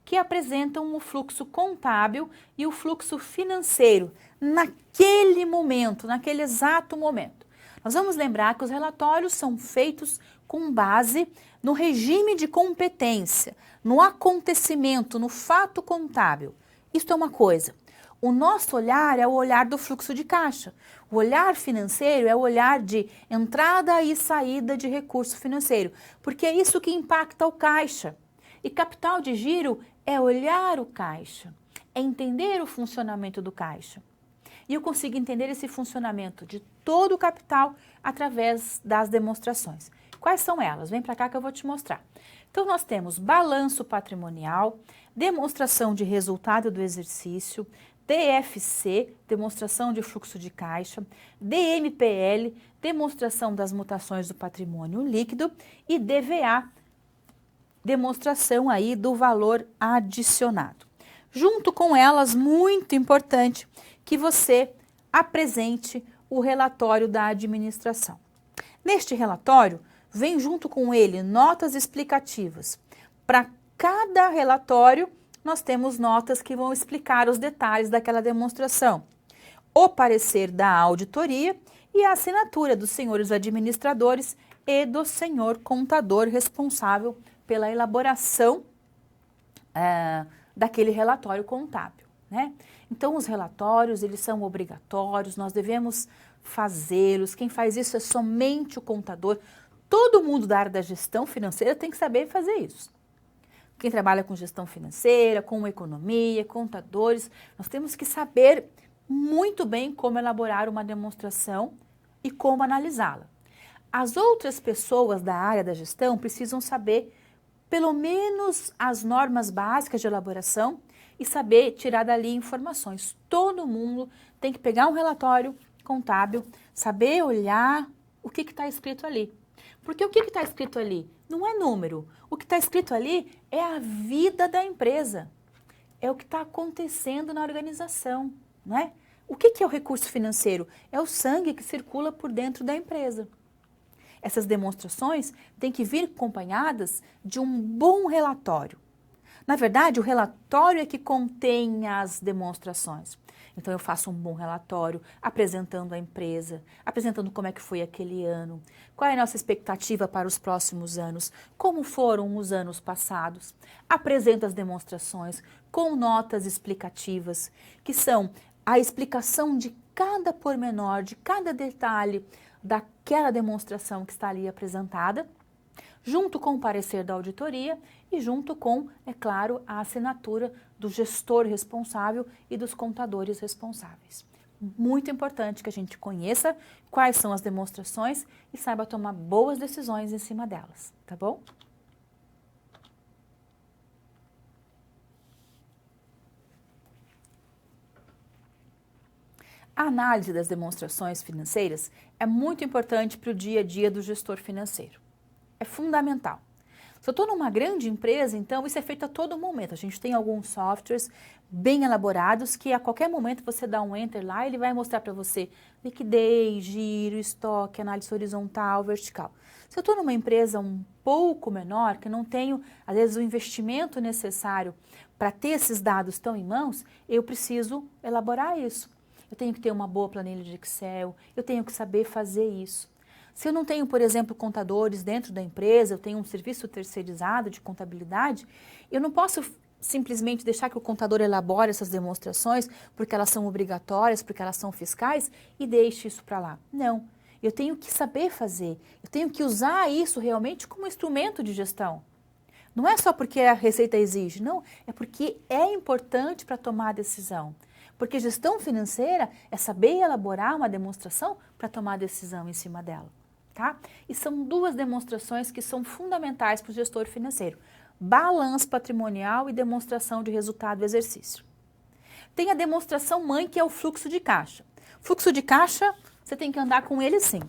que apresentam o fluxo contábil e o fluxo financeiro naquele momento, naquele exato momento. Nós vamos lembrar que os relatórios são feitos com base no regime de competência, no acontecimento, no fato contábil. Isto é uma coisa. O nosso olhar é o olhar do fluxo de caixa. O olhar financeiro é o olhar de entrada e saída de recurso financeiro, porque é isso que impacta o caixa. E capital de giro é olhar o caixa, é entender o funcionamento do caixa. E eu consigo entender esse funcionamento de todo o capital através das demonstrações. Quais são elas? Vem para cá que eu vou te mostrar. Então, nós temos balanço patrimonial, demonstração de resultado do exercício, DFC, demonstração de fluxo de caixa, DMPL, demonstração das mutações do patrimônio líquido e DVA, demonstração aí do valor adicionado. Junto com elas, muito importante que você apresente o relatório da administração. Neste relatório, vem junto com ele notas explicativas. Para cada relatório, nós temos notas que vão explicar os detalhes daquela demonstração. O parecer da auditoria e a assinatura dos senhores administradores e do senhor contador responsável pela elaboração daquele relatório contábil, né? Então, os relatórios, eles são obrigatórios, nós devemos fazê-los. Quem faz isso é somente o contador. Todo mundo da área da gestão financeira tem que saber fazer isso. quem trabalha com gestão financeira, com economia, contadores, nós temos que saber muito bem como elaborar uma demonstração e como analisá-la. As outras pessoas da área da gestão precisam saber pelo menos as normas básicas de elaboração e saber tirar dali informações. Todo mundo tem que pegar um relatório contábil, saber olhar o que está escrito ali. Porque o que está escrito ali não é número. O que está escrito ali é a vida da empresa. É o que está acontecendo na organização, não é? O que é o recurso financeiro? É o sangue que circula por dentro da empresa. Essas demonstrações têm que vir acompanhadas de um bom relatório. Na verdade, o relatório é que contém as demonstrações. Então, eu faço um bom relatório apresentando a empresa, apresentando como é que foi aquele ano, qual é a nossa expectativa para os próximos anos, como foram os anos passados. Apresento as demonstrações com notas explicativas, que são a explicação de cada pormenor, de cada detalhe daquela demonstração que está ali apresentada, junto com o parecer da auditoria e junto com, é claro, a assinatura do gestor responsável e dos contadores responsáveis. Muito importante que a gente conheça quais são as demonstrações e saiba tomar boas decisões em cima delas, tá bom? A análise das demonstrações financeiras é muito importante para o dia a dia do gestor financeiro. É fundamental. Se eu estou numa grande empresa, então isso é feito a todo momento. A gente tem alguns softwares bem elaborados que a qualquer momento você dá um enter lá e ele vai mostrar para você liquidez, giro, estoque, análise horizontal, vertical. Se eu estou numa empresa um pouco menor, que não tenho, às vezes, o investimento necessário para ter esses dados tão em mãos, eu preciso elaborar isso. Eu tenho que ter uma boa planilha de Excel, eu tenho que saber fazer isso. Se eu não tenho, por exemplo, contadores dentro da empresa, eu tenho um serviço terceirizado de contabilidade, eu não posso simplesmente deixar que o contador elabore essas demonstrações porque elas são obrigatórias, porque elas são fiscais e deixe isso para lá. Não, eu tenho que saber fazer, eu tenho que usar isso realmente como instrumento de gestão. Não é só porque a Receita exige, não, é porque é importante para tomar a decisão. Porque gestão financeira é saber elaborar uma demonstração para tomar decisão em cima dela, tá? E são duas demonstrações que são fundamentais para o gestor financeiro. Balanço patrimonial e demonstração de resultado do exercício. Tem a demonstração mãe, que é o fluxo de caixa. Fluxo de caixa, você tem que andar com ele sim,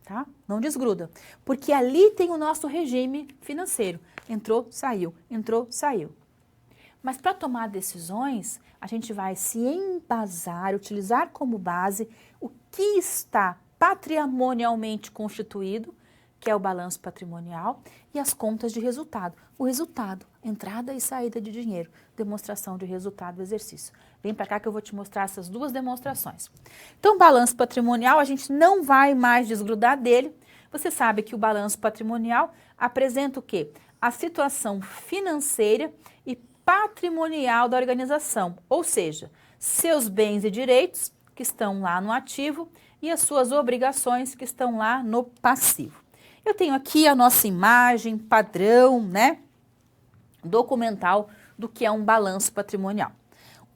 tá? Não desgruda. Porque ali tem o nosso regime financeiro. Entrou, saiu, entrou, saiu. Mas para tomar decisões, a gente vai se embasar, utilizar como base o que está patrimonialmente constituído, que é o balanço patrimonial, e as contas de resultado. O resultado, entrada e saída de dinheiro, demonstração de resultado do exercício. Vem para cá que eu vou te mostrar essas duas demonstrações. Então, balanço patrimonial, a gente não vai mais desgrudar dele. Você sabe que o balanço patrimonial apresenta o quê? A situação financeira e patrimonial da organização, ou seja, seus bens e direitos que estão lá no ativo e as suas obrigações que estão lá no passivo. Eu tenho aqui a nossa imagem padrão, né, documental do que é um balanço patrimonial.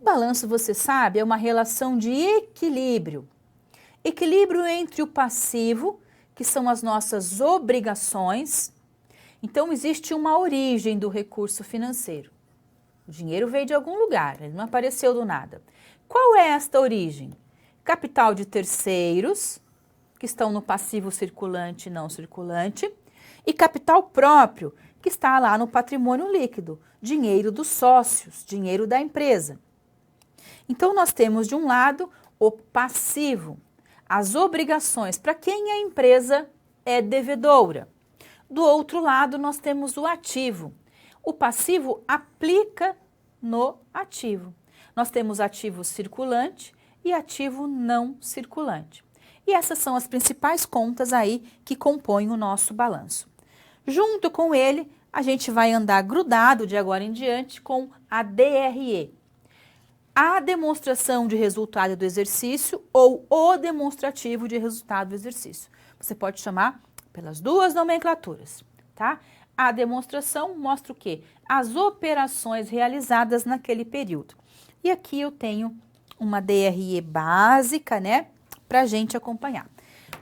O balanço, você sabe, é uma relação de equilíbrio. Equilíbrio entre o passivo, que são as nossas obrigações. Então, existe uma origem do recurso financeiro. O dinheiro veio de algum lugar, ele não apareceu do nada. Qual é esta origem? Capital de terceiros, que estão no passivo circulante e não circulante, e capital próprio, que está lá no patrimônio líquido, dinheiro dos sócios, dinheiro da empresa. Então, nós temos de um lado o passivo, as obrigações para quem a empresa é devedora. Do outro lado, nós temos o ativo. O passivo aplica no ativo. Nós temos ativo circulante e ativo não circulante. E essas são as principais contas aí que compõem o nosso balanço. Junto com ele, a gente vai andar grudado de agora em diante com a DRE. A demonstração de resultado do exercício ou o demonstrativo de resultado do exercício. Você pode chamar pelas duas nomenclaturas, tá? A demonstração mostra o quê? As operações realizadas naquele período. E aqui eu tenho uma DRE básica, né, para a gente acompanhar.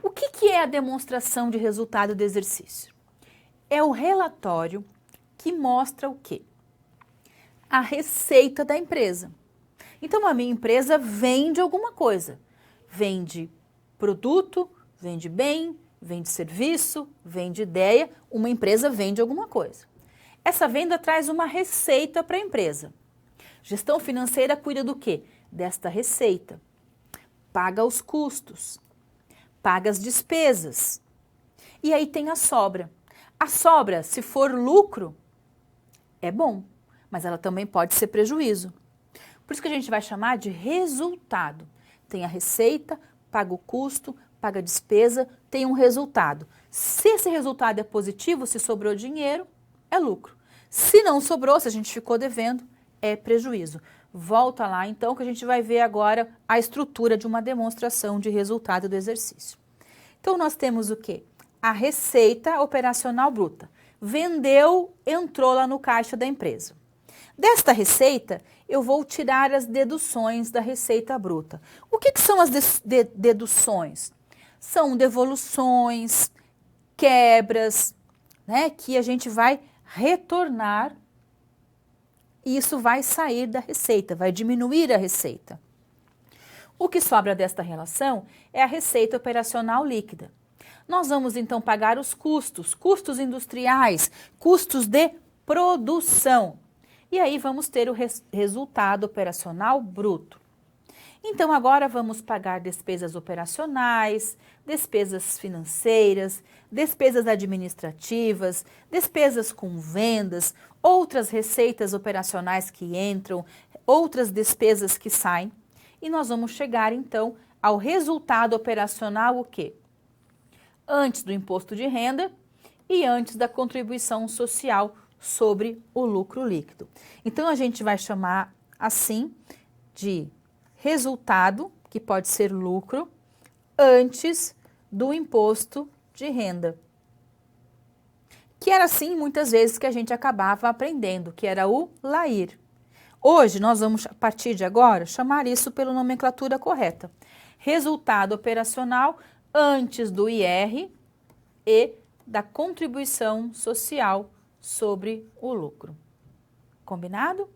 O que é a demonstração de resultado do exercício? É o relatório que mostra o quê? A receita da empresa. Então, a minha empresa vende alguma coisa. Vende produto, vende bem, vende serviço, vende ideia. Uma empresa vende alguma coisa. Essa venda traz uma receita para a empresa. Gestão financeira cuida do quê? Desta receita. Paga os custos, paga as despesas. E aí tem a sobra. A sobra, se for lucro, é bom, mas ela também pode ser prejuízo. Por isso que a gente vai chamar de resultado. Tem a receita, paga o custo, paga a despesa, tem um resultado. Se esse resultado é positivo, se sobrou dinheiro, é lucro. Se não sobrou, se a gente ficou devendo, é prejuízo. Volta lá então que a gente vai ver agora a estrutura de uma demonstração de resultado do exercício. Então nós temos o quê? A receita operacional bruta. Vendeu, entrou lá no caixa da empresa. Desta receita, eu vou tirar as deduções da receita bruta. O que são as deduções? São devoluções, quebras, né, que a gente vai retornar e isso vai sair da receita, vai diminuir a receita. O que sobra desta relação é a receita operacional líquida. Nós vamos então pagar os custos, custos industriais, custos de produção. E aí vamos ter o resultado operacional bruto. Então agora vamos pagar despesas operacionais, despesas financeiras, despesas administrativas, despesas com vendas, outras receitas operacionais que entram, outras despesas que saem. E nós vamos chegar então ao resultado operacional o quê? Antes do imposto de renda e antes da contribuição social sobre o lucro líquido. Então a gente vai chamar assim de resultado, que pode ser lucro, antes do imposto de renda. Que era assim muitas vezes que a gente acabava aprendendo, que era o LAIR. Hoje nós vamos, a partir de agora, chamar isso pela nomenclatura correta. Resultado operacional antes do IR e da contribuição social sobre o lucro. Combinado?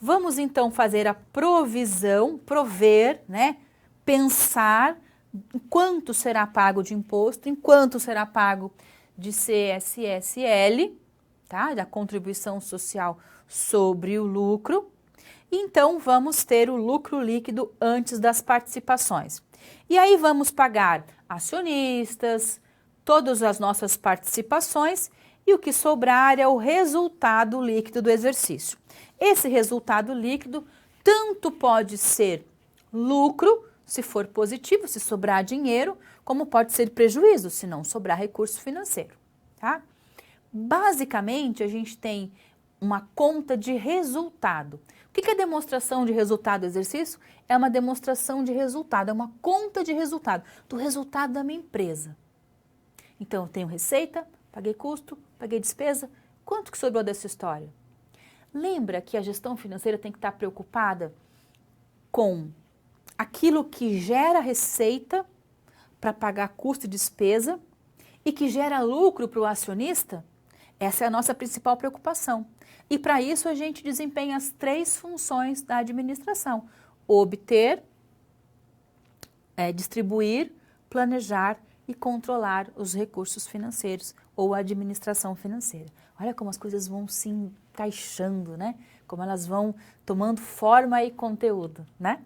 Vamos então fazer a provisão, prover, né? Pensar em quanto será pago de imposto, em quanto será pago de CSSL, tá? Da contribuição social sobre o lucro. Então, vamos ter o lucro líquido antes das participações. E aí vamos pagar acionistas, todas as nossas participações e o que sobrar é o resultado líquido do exercício. Esse resultado líquido tanto pode ser lucro, se for positivo, se sobrar dinheiro, como pode ser prejuízo, se não sobrar recurso financeiro, tá? Basicamente, a gente tem uma conta de resultado. O que é a demonstração de resultado do exercício? É uma demonstração de resultado, é uma conta de resultado, do resultado da minha empresa. Então, eu tenho receita, paguei custo, paguei despesa, quanto que sobrou dessa história? Lembra que a gestão financeira tem que estar preocupada com aquilo que gera receita para pagar custo e despesa e que gera lucro para o acionista? Essa é a nossa principal preocupação. E para isso a gente desempenha as 3 funções da administração: obter, distribuir, planejar e controlar os recursos financeiros ou a administração financeira. Olha como as coisas vão se encaixando, né? Como elas vão tomando forma e conteúdo, né?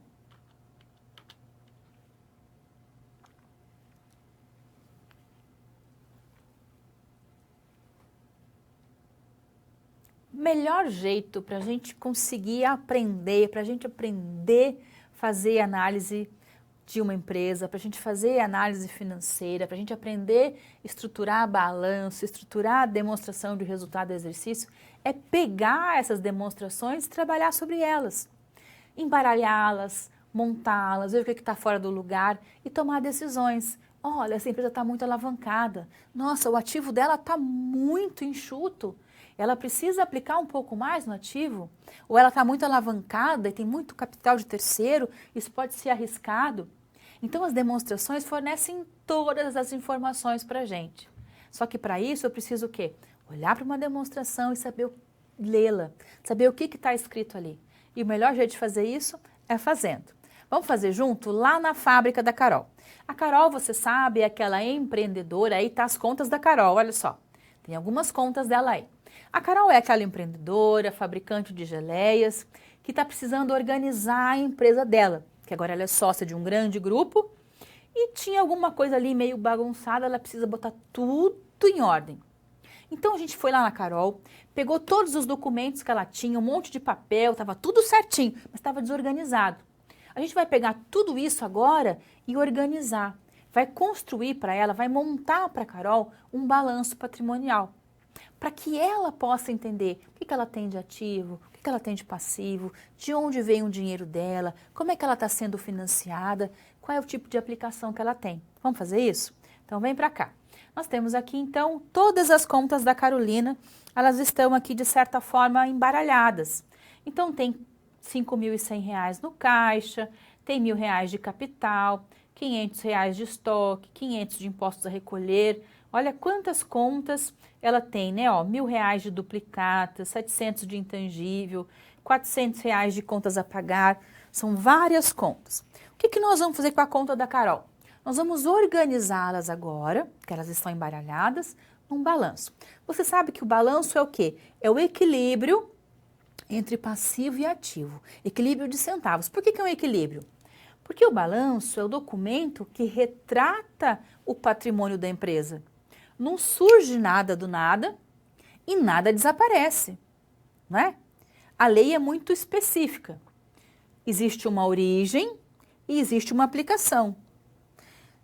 Melhor jeito para a gente conseguir aprender, para a gente aprender a fazer análise de uma empresa, para a gente fazer análise financeira, para a gente aprender a estruturar balanço, estruturar a demonstração de resultado do exercício, é pegar essas demonstrações e trabalhar sobre elas, embaralhá-las, montá-las, ver o que está fora do lugar e tomar decisões. Olha, essa empresa está muito alavancada. Nossa, o ativo dela está muito enxuto. Ela precisa aplicar um pouco mais no ativo? Ou ela está muito alavancada e tem muito capital de terceiro, isso pode ser arriscado? Então, as demonstrações fornecem todas as informações para a gente. Só que para isso eu preciso o quê? Olhar para uma demonstração e saber lê-la, saber o que está escrito ali. E o melhor jeito de fazer isso é fazendo. Vamos fazer junto lá na fábrica da Carol. A Carol, você sabe, é aquela empreendedora, aí tá as contas da Carol, olha só. Tem algumas contas dela aí. A Carol é aquela empreendedora, fabricante de geleias, que está precisando organizar a empresa dela, que agora ela é sócia de um grande grupo e tinha alguma coisa ali meio bagunçada, ela precisa botar tudo em ordem. Então a gente foi lá na Carol, pegou todos os documentos que ela tinha, um monte de papel, estava tudo certinho, mas estava desorganizado. A gente vai pegar tudo isso agora e organizar. Vai construir para ela, vai montar para a Carol um balanço patrimonial. Para que ela possa entender o que ela tem de ativo, o que ela tem de passivo, de onde vem o dinheiro dela, como é que ela está sendo financiada, qual é o tipo de aplicação que ela tem. Vamos fazer isso? Então vem para cá. Nós temos aqui então todas as contas da Carolina, elas estão aqui de certa forma embaralhadas. Então tem R$5.100 no caixa, tem R$1.000 de capital, R$500 de estoque, 500 de impostos a recolher. Olha quantas contas ela tem, né? Ó, R$1.000 de duplicata, 700 de intangível, R$400 de contas a pagar. São várias contas. O que nós vamos fazer com a conta da Carol? Nós vamos organizá-las agora, que elas estão embaralhadas, num balanço. Você sabe que o balanço é o quê? É o equilíbrio entre passivo e ativo. Equilíbrio de centavos. Por que é um equilíbrio? Porque o balanço é o documento que retrata o patrimônio da empresa. Não surge nada do nada e nada desaparece, não é? A lei é muito específica. Existe uma origem e existe uma aplicação.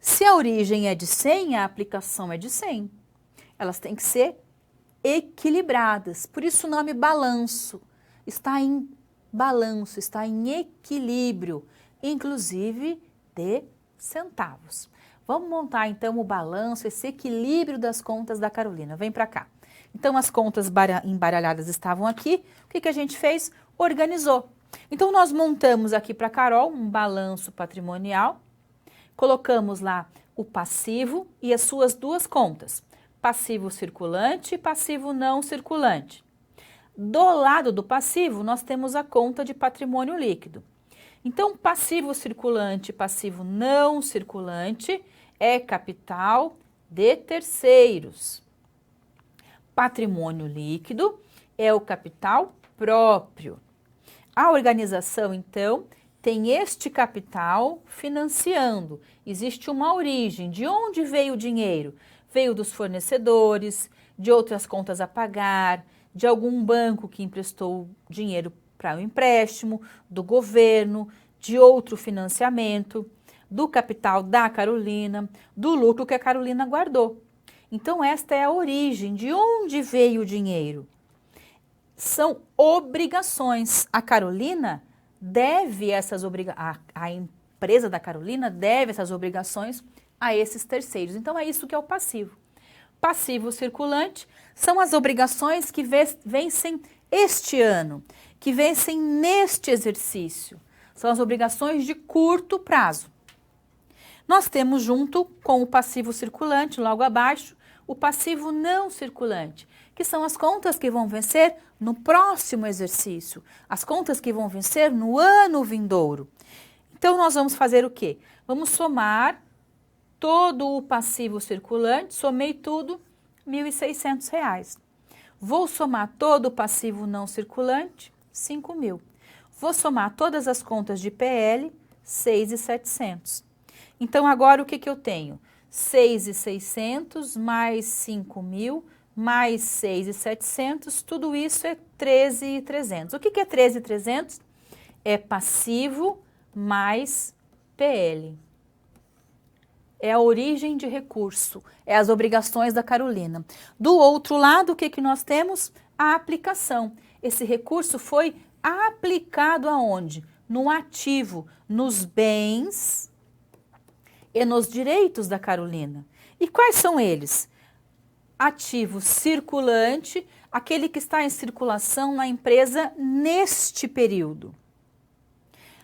Se a origem é de 100, a aplicação é de 100. Elas têm que ser equilibradas. Por isso o nome balanço. Está em balanço, está em equilíbrio, inclusive de centavos. Vamos montar então o balanço, esse equilíbrio das contas da Carolina. Vem para cá. Então as contas embaralhadas estavam aqui. O que a gente fez? Organizou. Então nós montamos aqui para a Carol um balanço patrimonial. Colocamos lá o passivo e as suas duas contas. Passivo circulante e passivo não circulante. Do lado do passivo, nós temos a conta de patrimônio líquido. Então, passivo circulante e passivo não circulante é capital de terceiros. Patrimônio líquido é o capital próprio. A organização, então, tem este capital financiando. Existe uma origem. De onde veio o dinheiro? Veio dos fornecedores, de outras contas a pagar, de algum banco que emprestou dinheiro para o empréstimo, do governo, de outro financiamento, do capital da Carolina, do lucro que a Carolina guardou. Então, esta é a origem, de onde veio o dinheiro. São obrigações. A Carolina deve essas obrigações, a empresa da Carolina deve essas obrigações a esses terceiros. Então, é isso que é o passivo. Passivo circulante são as obrigações que vencem este ano, que vencem neste exercício. São as obrigações de curto prazo. Nós temos junto com o passivo circulante, logo abaixo, o passivo não circulante, que são as contas que vão vencer no próximo exercício, as contas que vão vencer no ano vindouro. Então, nós vamos fazer o quê? Vamos somar todo o passivo circulante, somei tudo, R$1.600. Vou somar todo o passivo não circulante, 5.000. Vou somar todas as contas de PL, 6.700. Então, agora o que eu tenho? 6.600 mais 5.000 mais 6.700, tudo isso é 13.300. O que é 13.300? É passivo mais PL. É a origem de recurso, é as obrigações da Carolina. Do outro lado, o que nós temos? A aplicação. Esse recurso foi aplicado aonde? No ativo, nos bens e nos direitos da Carolina. E quais são eles? Ativo circulante, aquele que está em circulação na empresa neste período.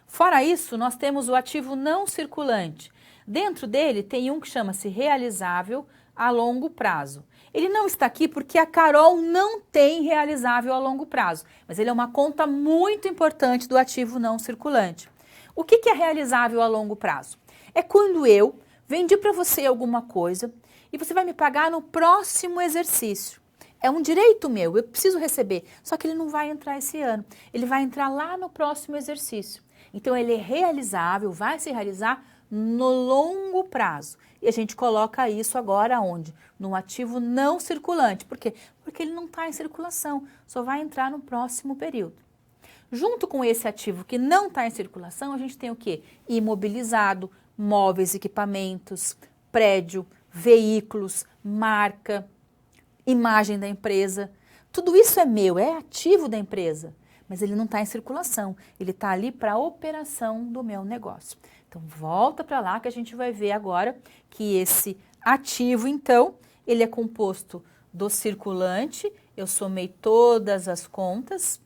Fora isso, nós temos o ativo não circulante. Dentro dele tem um que chama-se realizável a longo prazo. Ele não está aqui porque a Carol não tem realizável a longo prazo, mas ele é uma conta muito importante do ativo não circulante. O que é realizável a longo prazo? É quando eu vendi para você alguma coisa e você vai me pagar no próximo exercício. É um direito meu, eu preciso receber, só que ele não vai entrar esse ano, ele vai entrar lá no próximo exercício. Então ele é realizável, vai se realizar no longo prazo. E a gente coloca isso agora onde? No ativo não circulante. Por quê? Porque ele não está em circulação, só vai entrar no próximo período. Junto com esse ativo que não está em circulação, a gente tem o quê? Imobilizado, móveis, equipamentos, prédio, veículos, marca, imagem da empresa. Tudo isso é meu, é ativo da empresa, mas ele não está em circulação. Ele está ali para a operação do meu negócio. Então, volta para lá que a gente vai ver agora que esse ativo, então, ele é composto do circulante, eu somei todas as contas,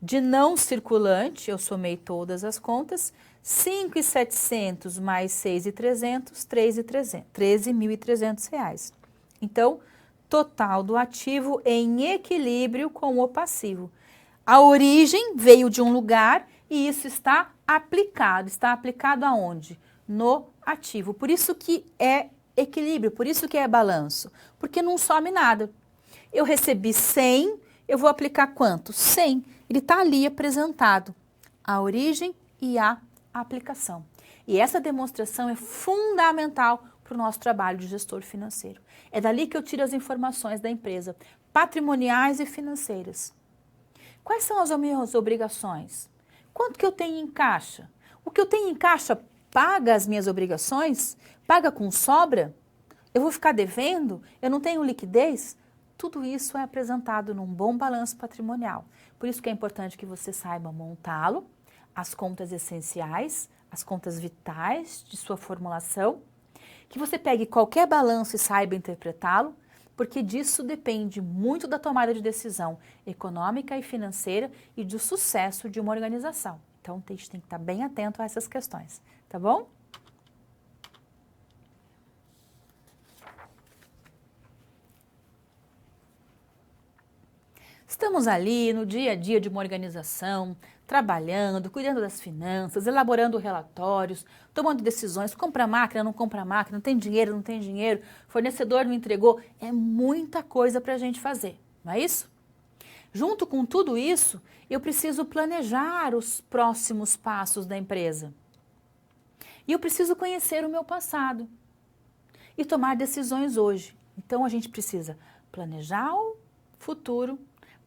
de não circulante, eu somei todas as contas, 5.700 mais 6.300, 13.300 reais. Então, total do ativo em equilíbrio com o passivo. A origem veio de um lugar e isso está aplicado. Está aplicado aonde? No ativo. Por isso que é equilíbrio, por isso que é balanço. Porque não some nada. Eu recebi 100, eu vou aplicar quanto? 100. Ele está ali apresentado. A origem e a aplicação. E essa demonstração é fundamental para o nosso trabalho de gestor financeiro. É dali que eu tiro as informações da empresa, patrimoniais e financeiras. Quais são as minhas obrigações? Quanto que eu tenho em caixa? O que eu tenho em caixa paga as minhas obrigações? Paga com sobra? Eu vou ficar devendo? Eu não tenho liquidez? Tudo isso é apresentado num bom balanço patrimonial. Por isso que é importante que você saiba montá-lo, as contas essenciais, as contas vitais de sua formulação, que você pegue qualquer balanço e saiba interpretá-lo, porque disso depende muito da tomada de decisão econômica e financeira e do sucesso de uma organização. Então, a gente tem que estar bem atento a essas questões, tá bom? Estamos ali no dia a dia de uma organização, trabalhando, cuidando das finanças, elaborando relatórios, tomando decisões, compra máquina, não compra máquina, não tem dinheiro, não tem dinheiro, fornecedor não entregou, é muita coisa para a gente fazer, não é isso? Junto com tudo isso, eu preciso planejar os próximos passos da empresa. E eu preciso conhecer o meu passado e tomar decisões hoje. Então a gente precisa planejar o futuro,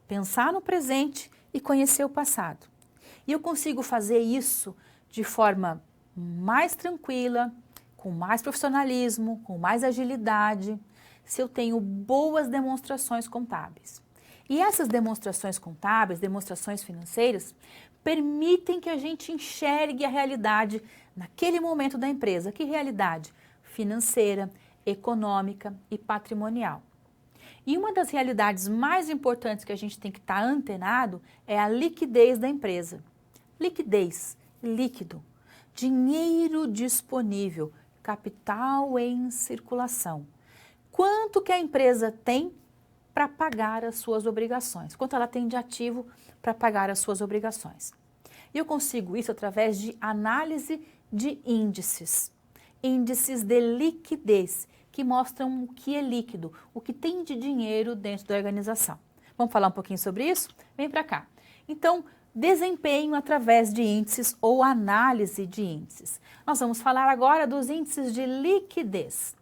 pensar no presente e conhecer o passado. E eu consigo fazer isso de forma mais tranquila, com mais profissionalismo, com mais agilidade, se eu tenho boas demonstrações contábeis. E essas demonstrações contábeis, demonstrações financeiras, permitem que a gente enxergue a realidade naquele momento da empresa. Que realidade? Financeira, econômica e patrimonial. E uma das realidades mais importantes que a gente tem que estar antenado é a liquidez da empresa. Liquidez, líquido, dinheiro disponível, capital em circulação. Quanto que a empresa tem para pagar as suas obrigações? Quanto ela tem de ativo para pagar as suas obrigações? E eu consigo isso através de análise de índices. Índices de liquidez, que mostram o que é líquido, o que tem de dinheiro dentro da organização. Vamos falar um pouquinho sobre isso? Vem para cá. Então, desempenho através de índices ou análise de índices. Nós vamos falar agora dos índices de liquidez.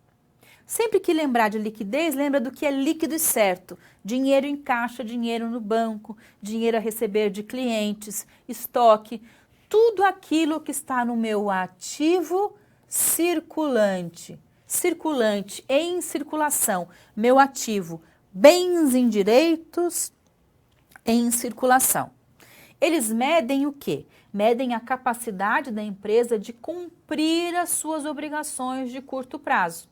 Sempre que lembrar de liquidez, lembra do que é líquido e certo. Dinheiro em caixa, dinheiro no banco, dinheiro a receber de clientes, estoque, tudo aquilo que está no meu ativo circulante. Circulante, em circulação, meu ativo, bens indiretos em circulação. Eles medem o quê? medem a capacidade da empresa de cumprir as suas obrigações de curto prazo.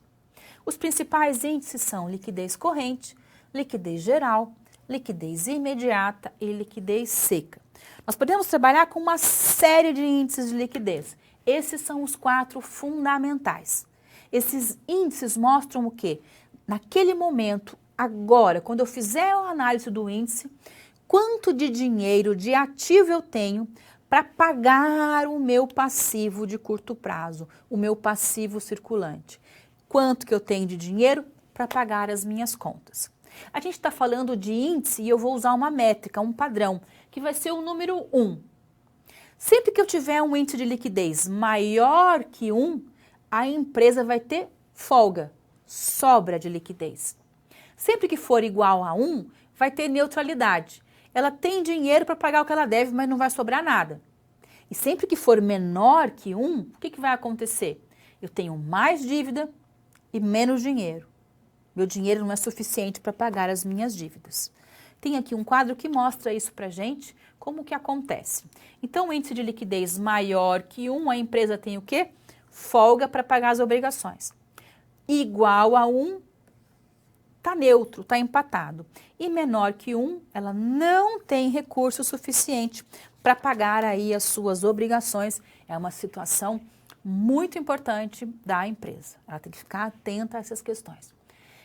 Os principais índices são liquidez corrente, liquidez geral, liquidez imediata e liquidez seca. Nós podemos trabalhar com uma série de índices de liquidez. Esses são os 4 fundamentais. Esses índices mostram o quê? Naquele momento, agora, quando eu fizer a análise do índice, quanto de dinheiro, de ativo eu tenho para pagar o meu passivo de curto prazo, o meu passivo circulante. Quanto que eu tenho de dinheiro para pagar as minhas contas. A gente está falando de índice e eu vou usar uma métrica, um padrão, que vai ser o número 1. Sempre que eu tiver um índice de liquidez maior que 1, a empresa vai ter folga, sobra de liquidez. Sempre que for igual a 1, vai ter neutralidade. Ela tem dinheiro para pagar o que ela deve, mas não vai sobrar nada. E sempre que for menor que 1, o que vai acontecer? Eu tenho mais dívida e menos dinheiro. Meu dinheiro não é suficiente para pagar as minhas dívidas. Tem aqui um quadro que mostra isso para a gente, como que acontece. Então, o índice de liquidez maior que 1, a empresa tem o quê? Folga para pagar as obrigações. Igual a 1, está neutro, está empatado. E menor que 1, ela não tem recurso suficiente para pagar aí as suas obrigações. É uma situação muito importante da empresa. Ela tem que ficar atenta a essas questões.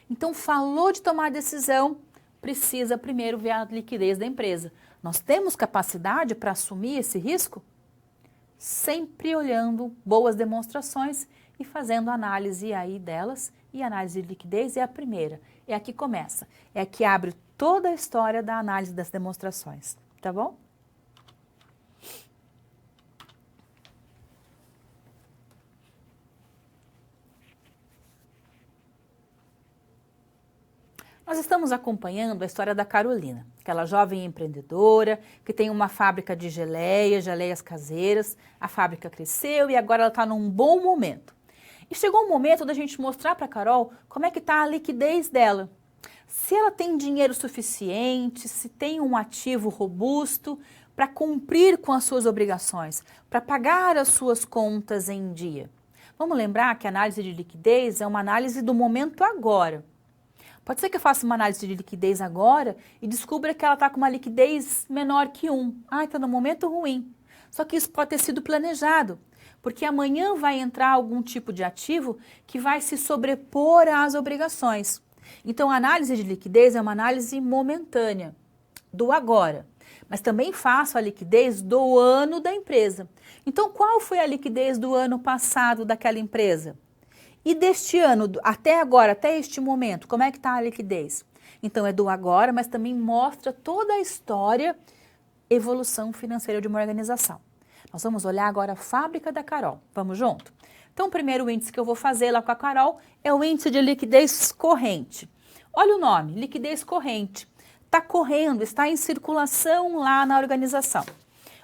Então, falou de tomar decisão, precisa primeiro ver a liquidez da empresa. Nós temos capacidade para assumir esse risco? Sempre olhando boas demonstrações e fazendo análise aí delas. E a análise de liquidez é a primeira, é a que começa, é a que abre toda a história da análise das demonstrações, tá bom? Nós estamos acompanhando a história da Carolina, aquela jovem empreendedora que tem uma fábrica de geleias caseiras. A fábrica cresceu e agora ela está num bom momento. E chegou o momento da gente mostrar para a Carol como é que está a liquidez dela. Se ela tem dinheiro suficiente, se tem um ativo robusto para cumprir com as suas obrigações, para pagar as suas contas em dia. Vamos lembrar que a análise de liquidez é uma análise do momento agora. Pode ser que eu faça uma análise de liquidez agora e descubra que ela está com uma liquidez menor que 1. Está no momento ruim. Só que isso pode ter sido planejado, porque amanhã vai entrar algum tipo de ativo que vai se sobrepor às obrigações. Então, a análise de liquidez é uma análise momentânea, do agora. Mas também faço a liquidez do ano da empresa. Então, qual foi a liquidez do ano passado daquela empresa? E deste ano, até agora, até este momento, como é que está a liquidez? Então, é do agora, mas também mostra toda a história, evolução financeira de uma organização. Nós vamos olhar agora a fábrica da Carol. Vamos junto? Então, o primeiro índice que eu vou fazer lá com a Carol é o índice de liquidez corrente. Olha o nome, liquidez corrente. Está correndo, está em circulação lá na organização.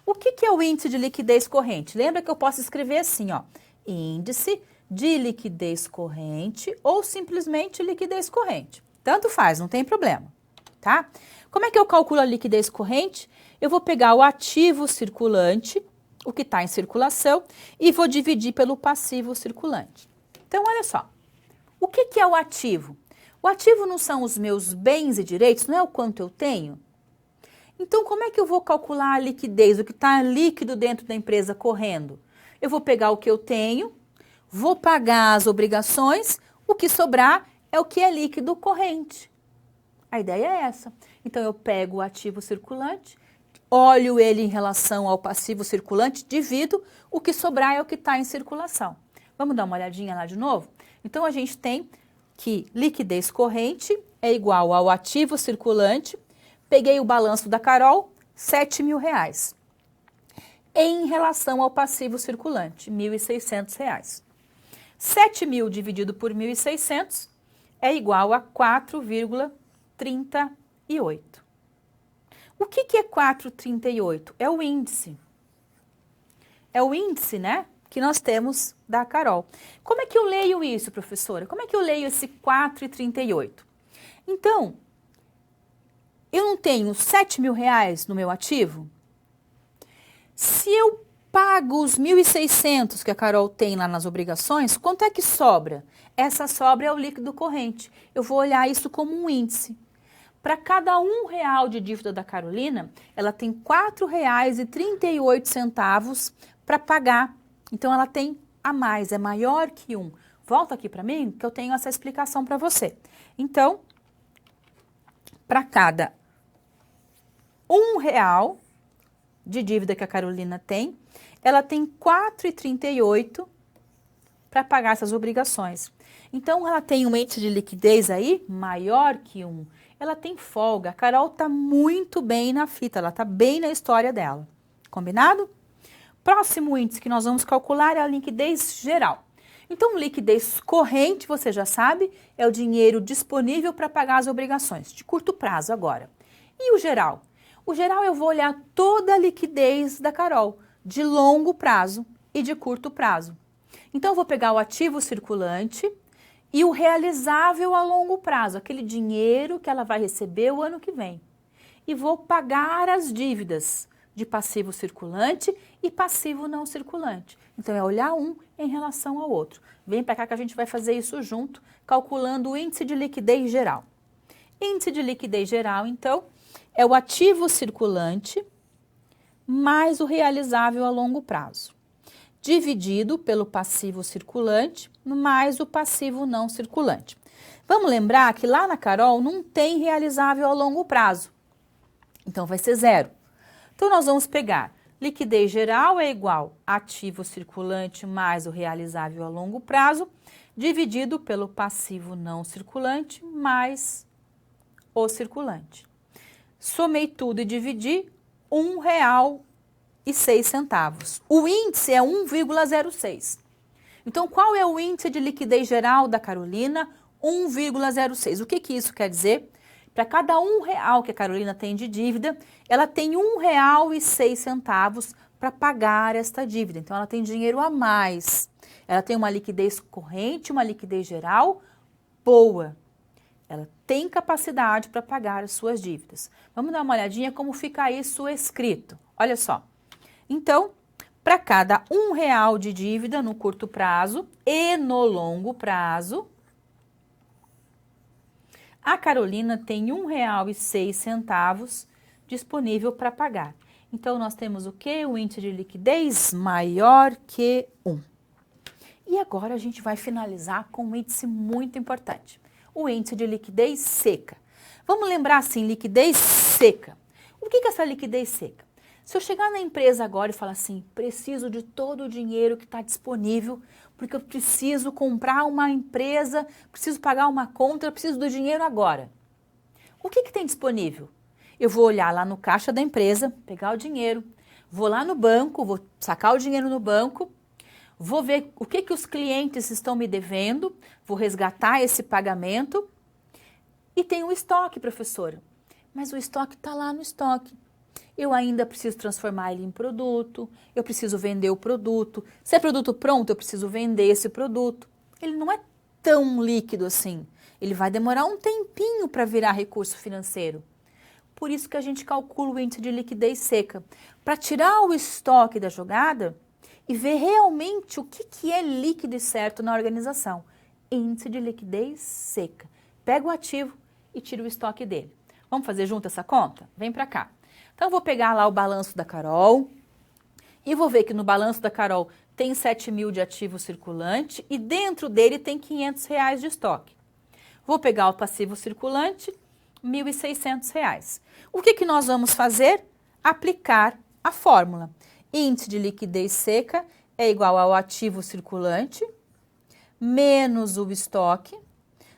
O que é o índice de liquidez corrente? Lembra que eu posso escrever assim, ó, índice de liquidez corrente ou simplesmente liquidez corrente. Tanto faz, não tem problema, tá? Como é que eu calculo a liquidez corrente? Eu vou pegar o ativo circulante, o que está em circulação, e vou dividir pelo passivo circulante. Então, olha só, o que é o ativo? O ativo não são os meus bens e direitos, não é o quanto eu tenho? Então, como é que eu vou calcular a liquidez, o que está líquido dentro da empresa correndo? Eu vou pegar o que eu tenho, vou pagar as obrigações, o que sobrar é o que é líquido corrente. A ideia é essa. Então, eu pego o ativo circulante, olho ele em relação ao passivo circulante, divido, o que sobrar é o que está em circulação. Vamos dar uma olhadinha lá de novo? Então, a gente tem que liquidez corrente é igual ao ativo circulante. Peguei o balanço da Carol, R$7.000. Em relação ao passivo circulante, R$1.600. 7.000 dividido por 1.600 é igual a 4,38. O que é 4,38? É o índice. É o índice, né, que nós temos da Carol. Como é que eu leio isso, professora? Como é que eu leio esse 4,38? Então, eu não tenho R$7.000 no meu ativo? Se eu pago os 1.600 que a Carol tem lá nas obrigações, quanto é que sobra? Essa sobra é o líquido corrente. Eu vou olhar isso como um índice. Para cada R$1 de dívida da Carolina, ela tem R$ 4,38 para pagar. Então, ela tem a mais, é maior que 1. Volta aqui para mim, que eu tenho essa explicação para você. Então, para cada R$1 de dívida que a Carolina tem, ela tem R$ 4,38 para pagar essas obrigações. Então, ela tem um índice de liquidez aí maior que 1. Ela tem folga. A Carol está muito bem na fita, ela está bem na história dela. Combinado? Próximo índice que nós vamos calcular é a liquidez geral. Então, liquidez corrente, você já sabe, é o dinheiro disponível para pagar as obrigações, de curto prazo agora. E o geral? O geral eu vou olhar toda a liquidez da Carol, de longo prazo e de curto prazo. Então, eu vou pegar o ativo circulante e o realizável a longo prazo, aquele dinheiro que ela vai receber o ano que vem. E vou pagar as dívidas de passivo circulante e passivo não circulante. Então, é olhar um em relação ao outro. Vem para cá que a gente vai fazer isso junto, calculando o índice de liquidez geral. Índice de liquidez geral, então, é o ativo circulante mais o realizável a longo prazo, dividido pelo passivo circulante mais o passivo não circulante. Vamos lembrar que lá na Carol não tem realizável a longo prazo, então vai ser 0. Então, nós vamos pegar liquidez geral é igual ativo circulante mais o realizável a longo prazo, dividido pelo passivo não circulante mais o circulante. Somei tudo e dividi, R$1,06. O índice é 1,06. Então, qual é o índice de liquidez geral da Carolina? 1,06. O que isso quer dizer? Para cada R$1 que a Carolina tem de dívida, ela tem R$1,06 para pagar esta dívida. Então, ela tem dinheiro a mais. Ela tem uma liquidez corrente, uma liquidez geral boa. Ela tem capacidade para pagar as suas dívidas. Vamos dar uma olhadinha como fica isso escrito. Olha só. Então, para cada R$1 de dívida no curto prazo e no longo prazo, a Carolina tem R$1,06 disponível para pagar. Então, nós temos o quê? O índice de liquidez maior que 1. E agora a gente vai finalizar com um índice muito importante. O índice de liquidez seca. Vamos lembrar assim, liquidez seca. O que é essa liquidez seca? Se eu chegar na empresa agora e falar assim, preciso de todo o dinheiro que está disponível, porque eu preciso comprar uma empresa, preciso pagar uma conta, eu preciso do dinheiro agora. O que tem disponível? Eu vou olhar lá no caixa da empresa, pegar o dinheiro, vou lá no banco, vou sacar o dinheiro no banco, vou ver o que os clientes estão me devendo, vou resgatar esse pagamento e tem o estoque, professora. Mas o estoque está lá no estoque. Eu ainda preciso transformar ele em produto, eu preciso vender o produto. Se é produto pronto, eu preciso vender esse produto. Ele não é tão líquido assim. Ele vai demorar um tempinho para virar recurso financeiro. Por isso que a gente calcula o índice de liquidez seca. Para tirar o estoque da jogada e ver realmente o que é líquido e certo na organização. Índice de liquidez seca. Pega o ativo e tira o estoque dele. Vamos fazer junto essa conta? Vem para cá. Então, eu vou pegar lá o balanço da Carol e vou ver que no balanço da Carol tem 7.000 de ativo circulante e dentro dele tem R$500 de estoque. Vou pegar o passivo circulante, R$1.600. O que nós vamos fazer? Aplicar a fórmula. Índice de liquidez seca é igual ao ativo circulante menos o estoque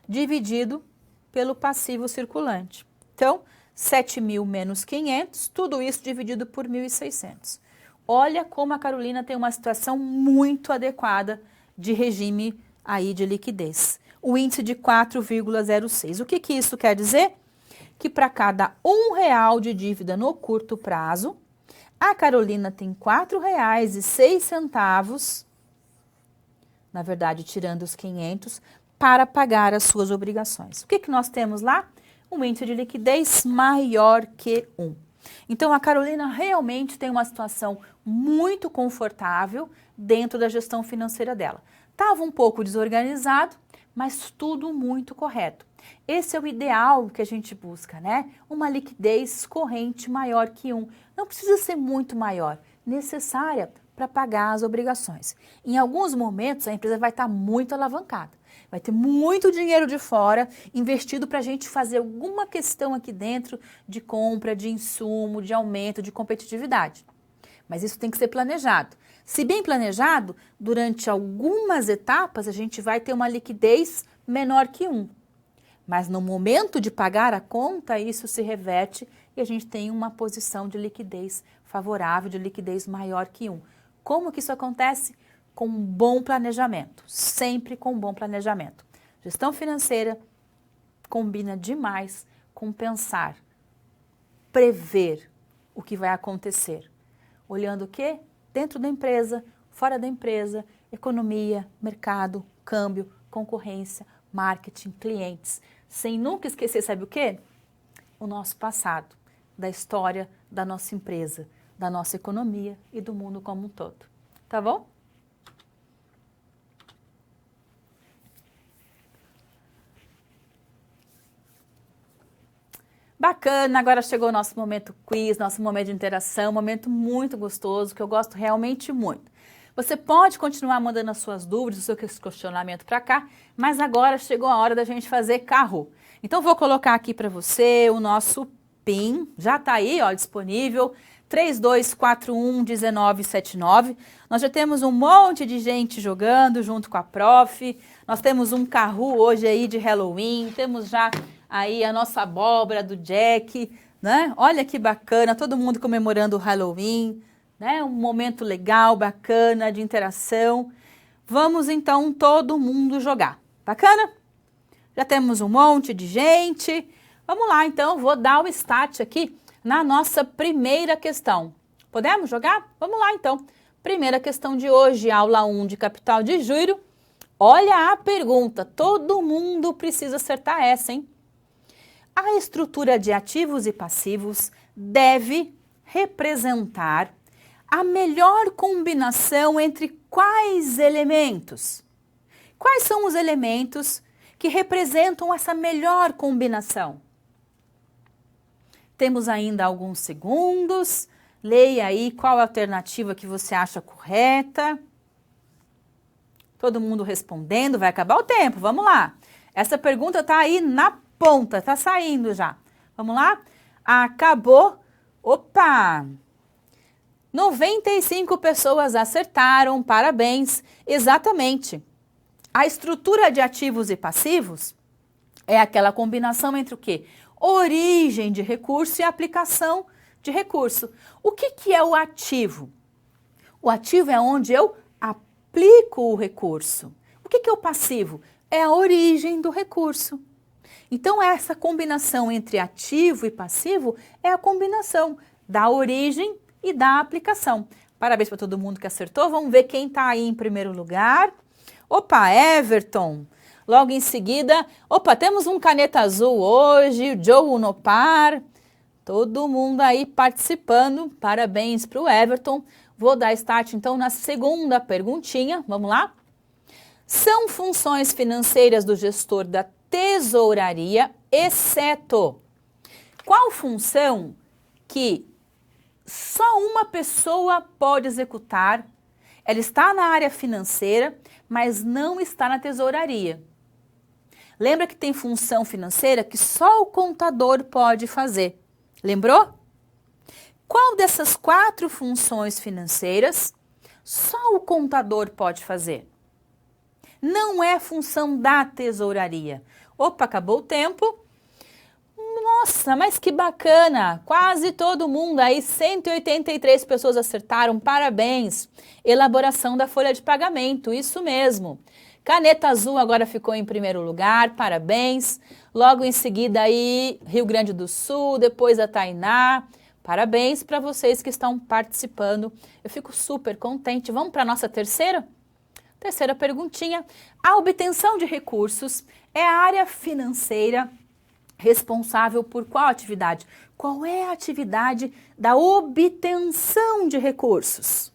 dividido pelo passivo circulante. Então, 7.000 menos 500, tudo isso dividido por 1.600. Olha como a Carolina tem uma situação muito adequada de regime aí de liquidez. O índice de 4,06. O que isso quer dizer? Que para cada R$1 de dívida no curto prazo, a Carolina tem R$4,06, na verdade, tirando os 500, para pagar as suas obrigações. O que nós temos lá? Um índice de liquidez maior que 1. Então, a Carolina realmente tem uma situação muito confortável dentro da gestão financeira dela. Estava um pouco desorganizado, mas tudo muito correto. Esse é o ideal que a gente busca, né? Uma liquidez corrente maior que 1. Não precisa ser muito maior, necessária para pagar as obrigações. Em alguns momentos, a empresa vai estar muito alavancada. Vai ter muito dinheiro de fora investido para a gente fazer alguma questão aqui dentro de compra, de insumo, de aumento, de competitividade. Mas isso tem que ser planejado. Se bem planejado, durante algumas etapas a gente vai ter uma liquidez menor que 1. Mas no momento de pagar a conta, isso se reverte e a gente tem uma posição de liquidez favorável, de liquidez maior que 1. Como que isso acontece? Com um bom planejamento, sempre com um bom planejamento. Gestão financeira combina demais com pensar, prever o que vai acontecer. Olhando o quê? Dentro da empresa, fora da empresa, economia, mercado, câmbio, concorrência, marketing, clientes. Sem nunca esquecer, sabe o quê? O nosso passado, da história da nossa empresa, da nossa economia e do mundo como um todo. Tá bom? Bacana, agora chegou o nosso momento quiz, nosso momento de interação, um momento muito gostoso, que eu gosto realmente muito. Você pode continuar mandando as suas dúvidas, o seu questionamento para cá, mas agora chegou a hora da gente fazer carro. Então vou colocar aqui para você o nosso PIN, já está aí, ó, disponível, 32411979. Nós já temos um monte de gente jogando junto com a prof, nós temos um carro hoje aí de Halloween, temos já aí a nossa abóbora do Jack, né? Olha que bacana, todo mundo comemorando o Halloween, né? Um momento legal, bacana, de interação. Vamos então todo mundo jogar. Bacana? Já temos um monte de gente. Vamos lá então, vou dar o start aqui na nossa primeira questão. Podemos jogar? Vamos lá então. Primeira questão de hoje, aula 1 de capital de giro. Olha a pergunta, todo mundo precisa acertar essa, hein? A estrutura de ativos e passivos deve representar a melhor combinação entre quais elementos? Quais são os elementos que representam essa melhor combinação? Temos ainda alguns segundos. Leia aí qual a alternativa que você acha correta. Todo mundo respondendo, vai acabar o tempo, vamos lá. Essa pergunta está aí na ponta, está saindo já. Vamos lá? Acabou. Opa! 95 pessoas acertaram, parabéns. Exatamente. A estrutura de ativos e passivos é aquela combinação entre o quê? Origem de recurso e aplicação de recurso. O que é o ativo? O ativo é onde eu aplico o recurso. O que é o passivo? É a origem do recurso. Então, essa combinação entre ativo e passivo é a combinação da origem e da aplicação. Parabéns para todo mundo que acertou. Vamos ver quem está aí em primeiro lugar. Opa, Everton. Logo em seguida, opa, temos um caneta azul hoje, o Joe Unopar. Todo mundo aí participando. Parabéns para o Everton. Vou dar start então na segunda perguntinha. Vamos lá? São funções financeiras do gestor da tesouraria, exceto qual função que só uma pessoa pode executar? Ela está na área financeira, mas não está na tesouraria. Lembra que tem função financeira que só o contador pode fazer. Lembrou? Qual dessas 4 funções financeiras só o contador pode fazer? Não é função da tesouraria. Opa, acabou o tempo. Nossa, mas que bacana! Quase todo mundo aí, 183 pessoas acertaram, parabéns! Elaboração da folha de pagamento, isso mesmo. Caneta azul agora ficou em primeiro lugar, parabéns. Logo em seguida aí, Rio Grande do Sul, depois a Tainá. Parabéns para vocês que estão participando. Eu fico super contente. Vamos para a nossa terceira? Terceira perguntinha. A obtenção de recursos é a área financeira responsável por qual atividade? Qual é a atividade da obtenção de recursos?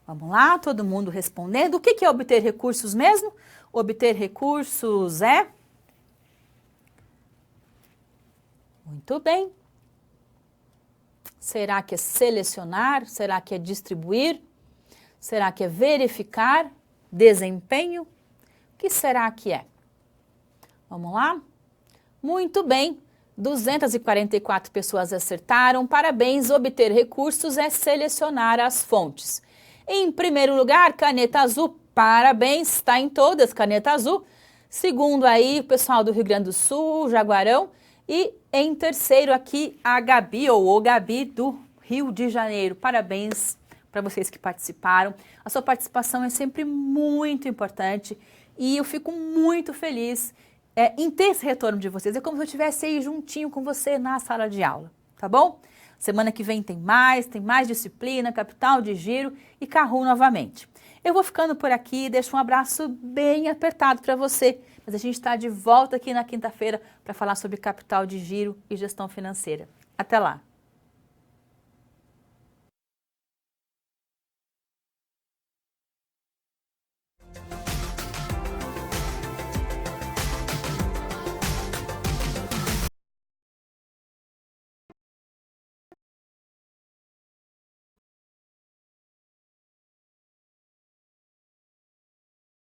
Vamos lá, todo mundo respondendo. O que é obter recursos mesmo? Obter recursos é... Muito bem. Será que é selecionar? Será que é distribuir? Será que é verificar? Desempenho? O que será que é? Vamos lá? Muito bem. 244 pessoas acertaram. Parabéns, obter recursos é selecionar as fontes. Em primeiro lugar, caneta azul. Parabéns, está em todas, caneta azul. Segundo aí, o pessoal do Rio Grande do Sul, Jaguarão. E em terceiro aqui, a Gabi, ou o Gabi do Rio de Janeiro. Parabéns para vocês que participaram. A sua participação é sempre muito importante e eu fico muito feliz em ter esse retorno de vocês. É como se eu estivesse aí juntinho com você na sala de aula, tá bom? Semana que vem tem mais disciplina, capital de giro e Kahoot novamente. Eu vou ficando por aqui, deixo um abraço bem apertado para você, mas a gente está de volta aqui na quinta-feira para falar sobre capital de giro e gestão financeira. Até lá!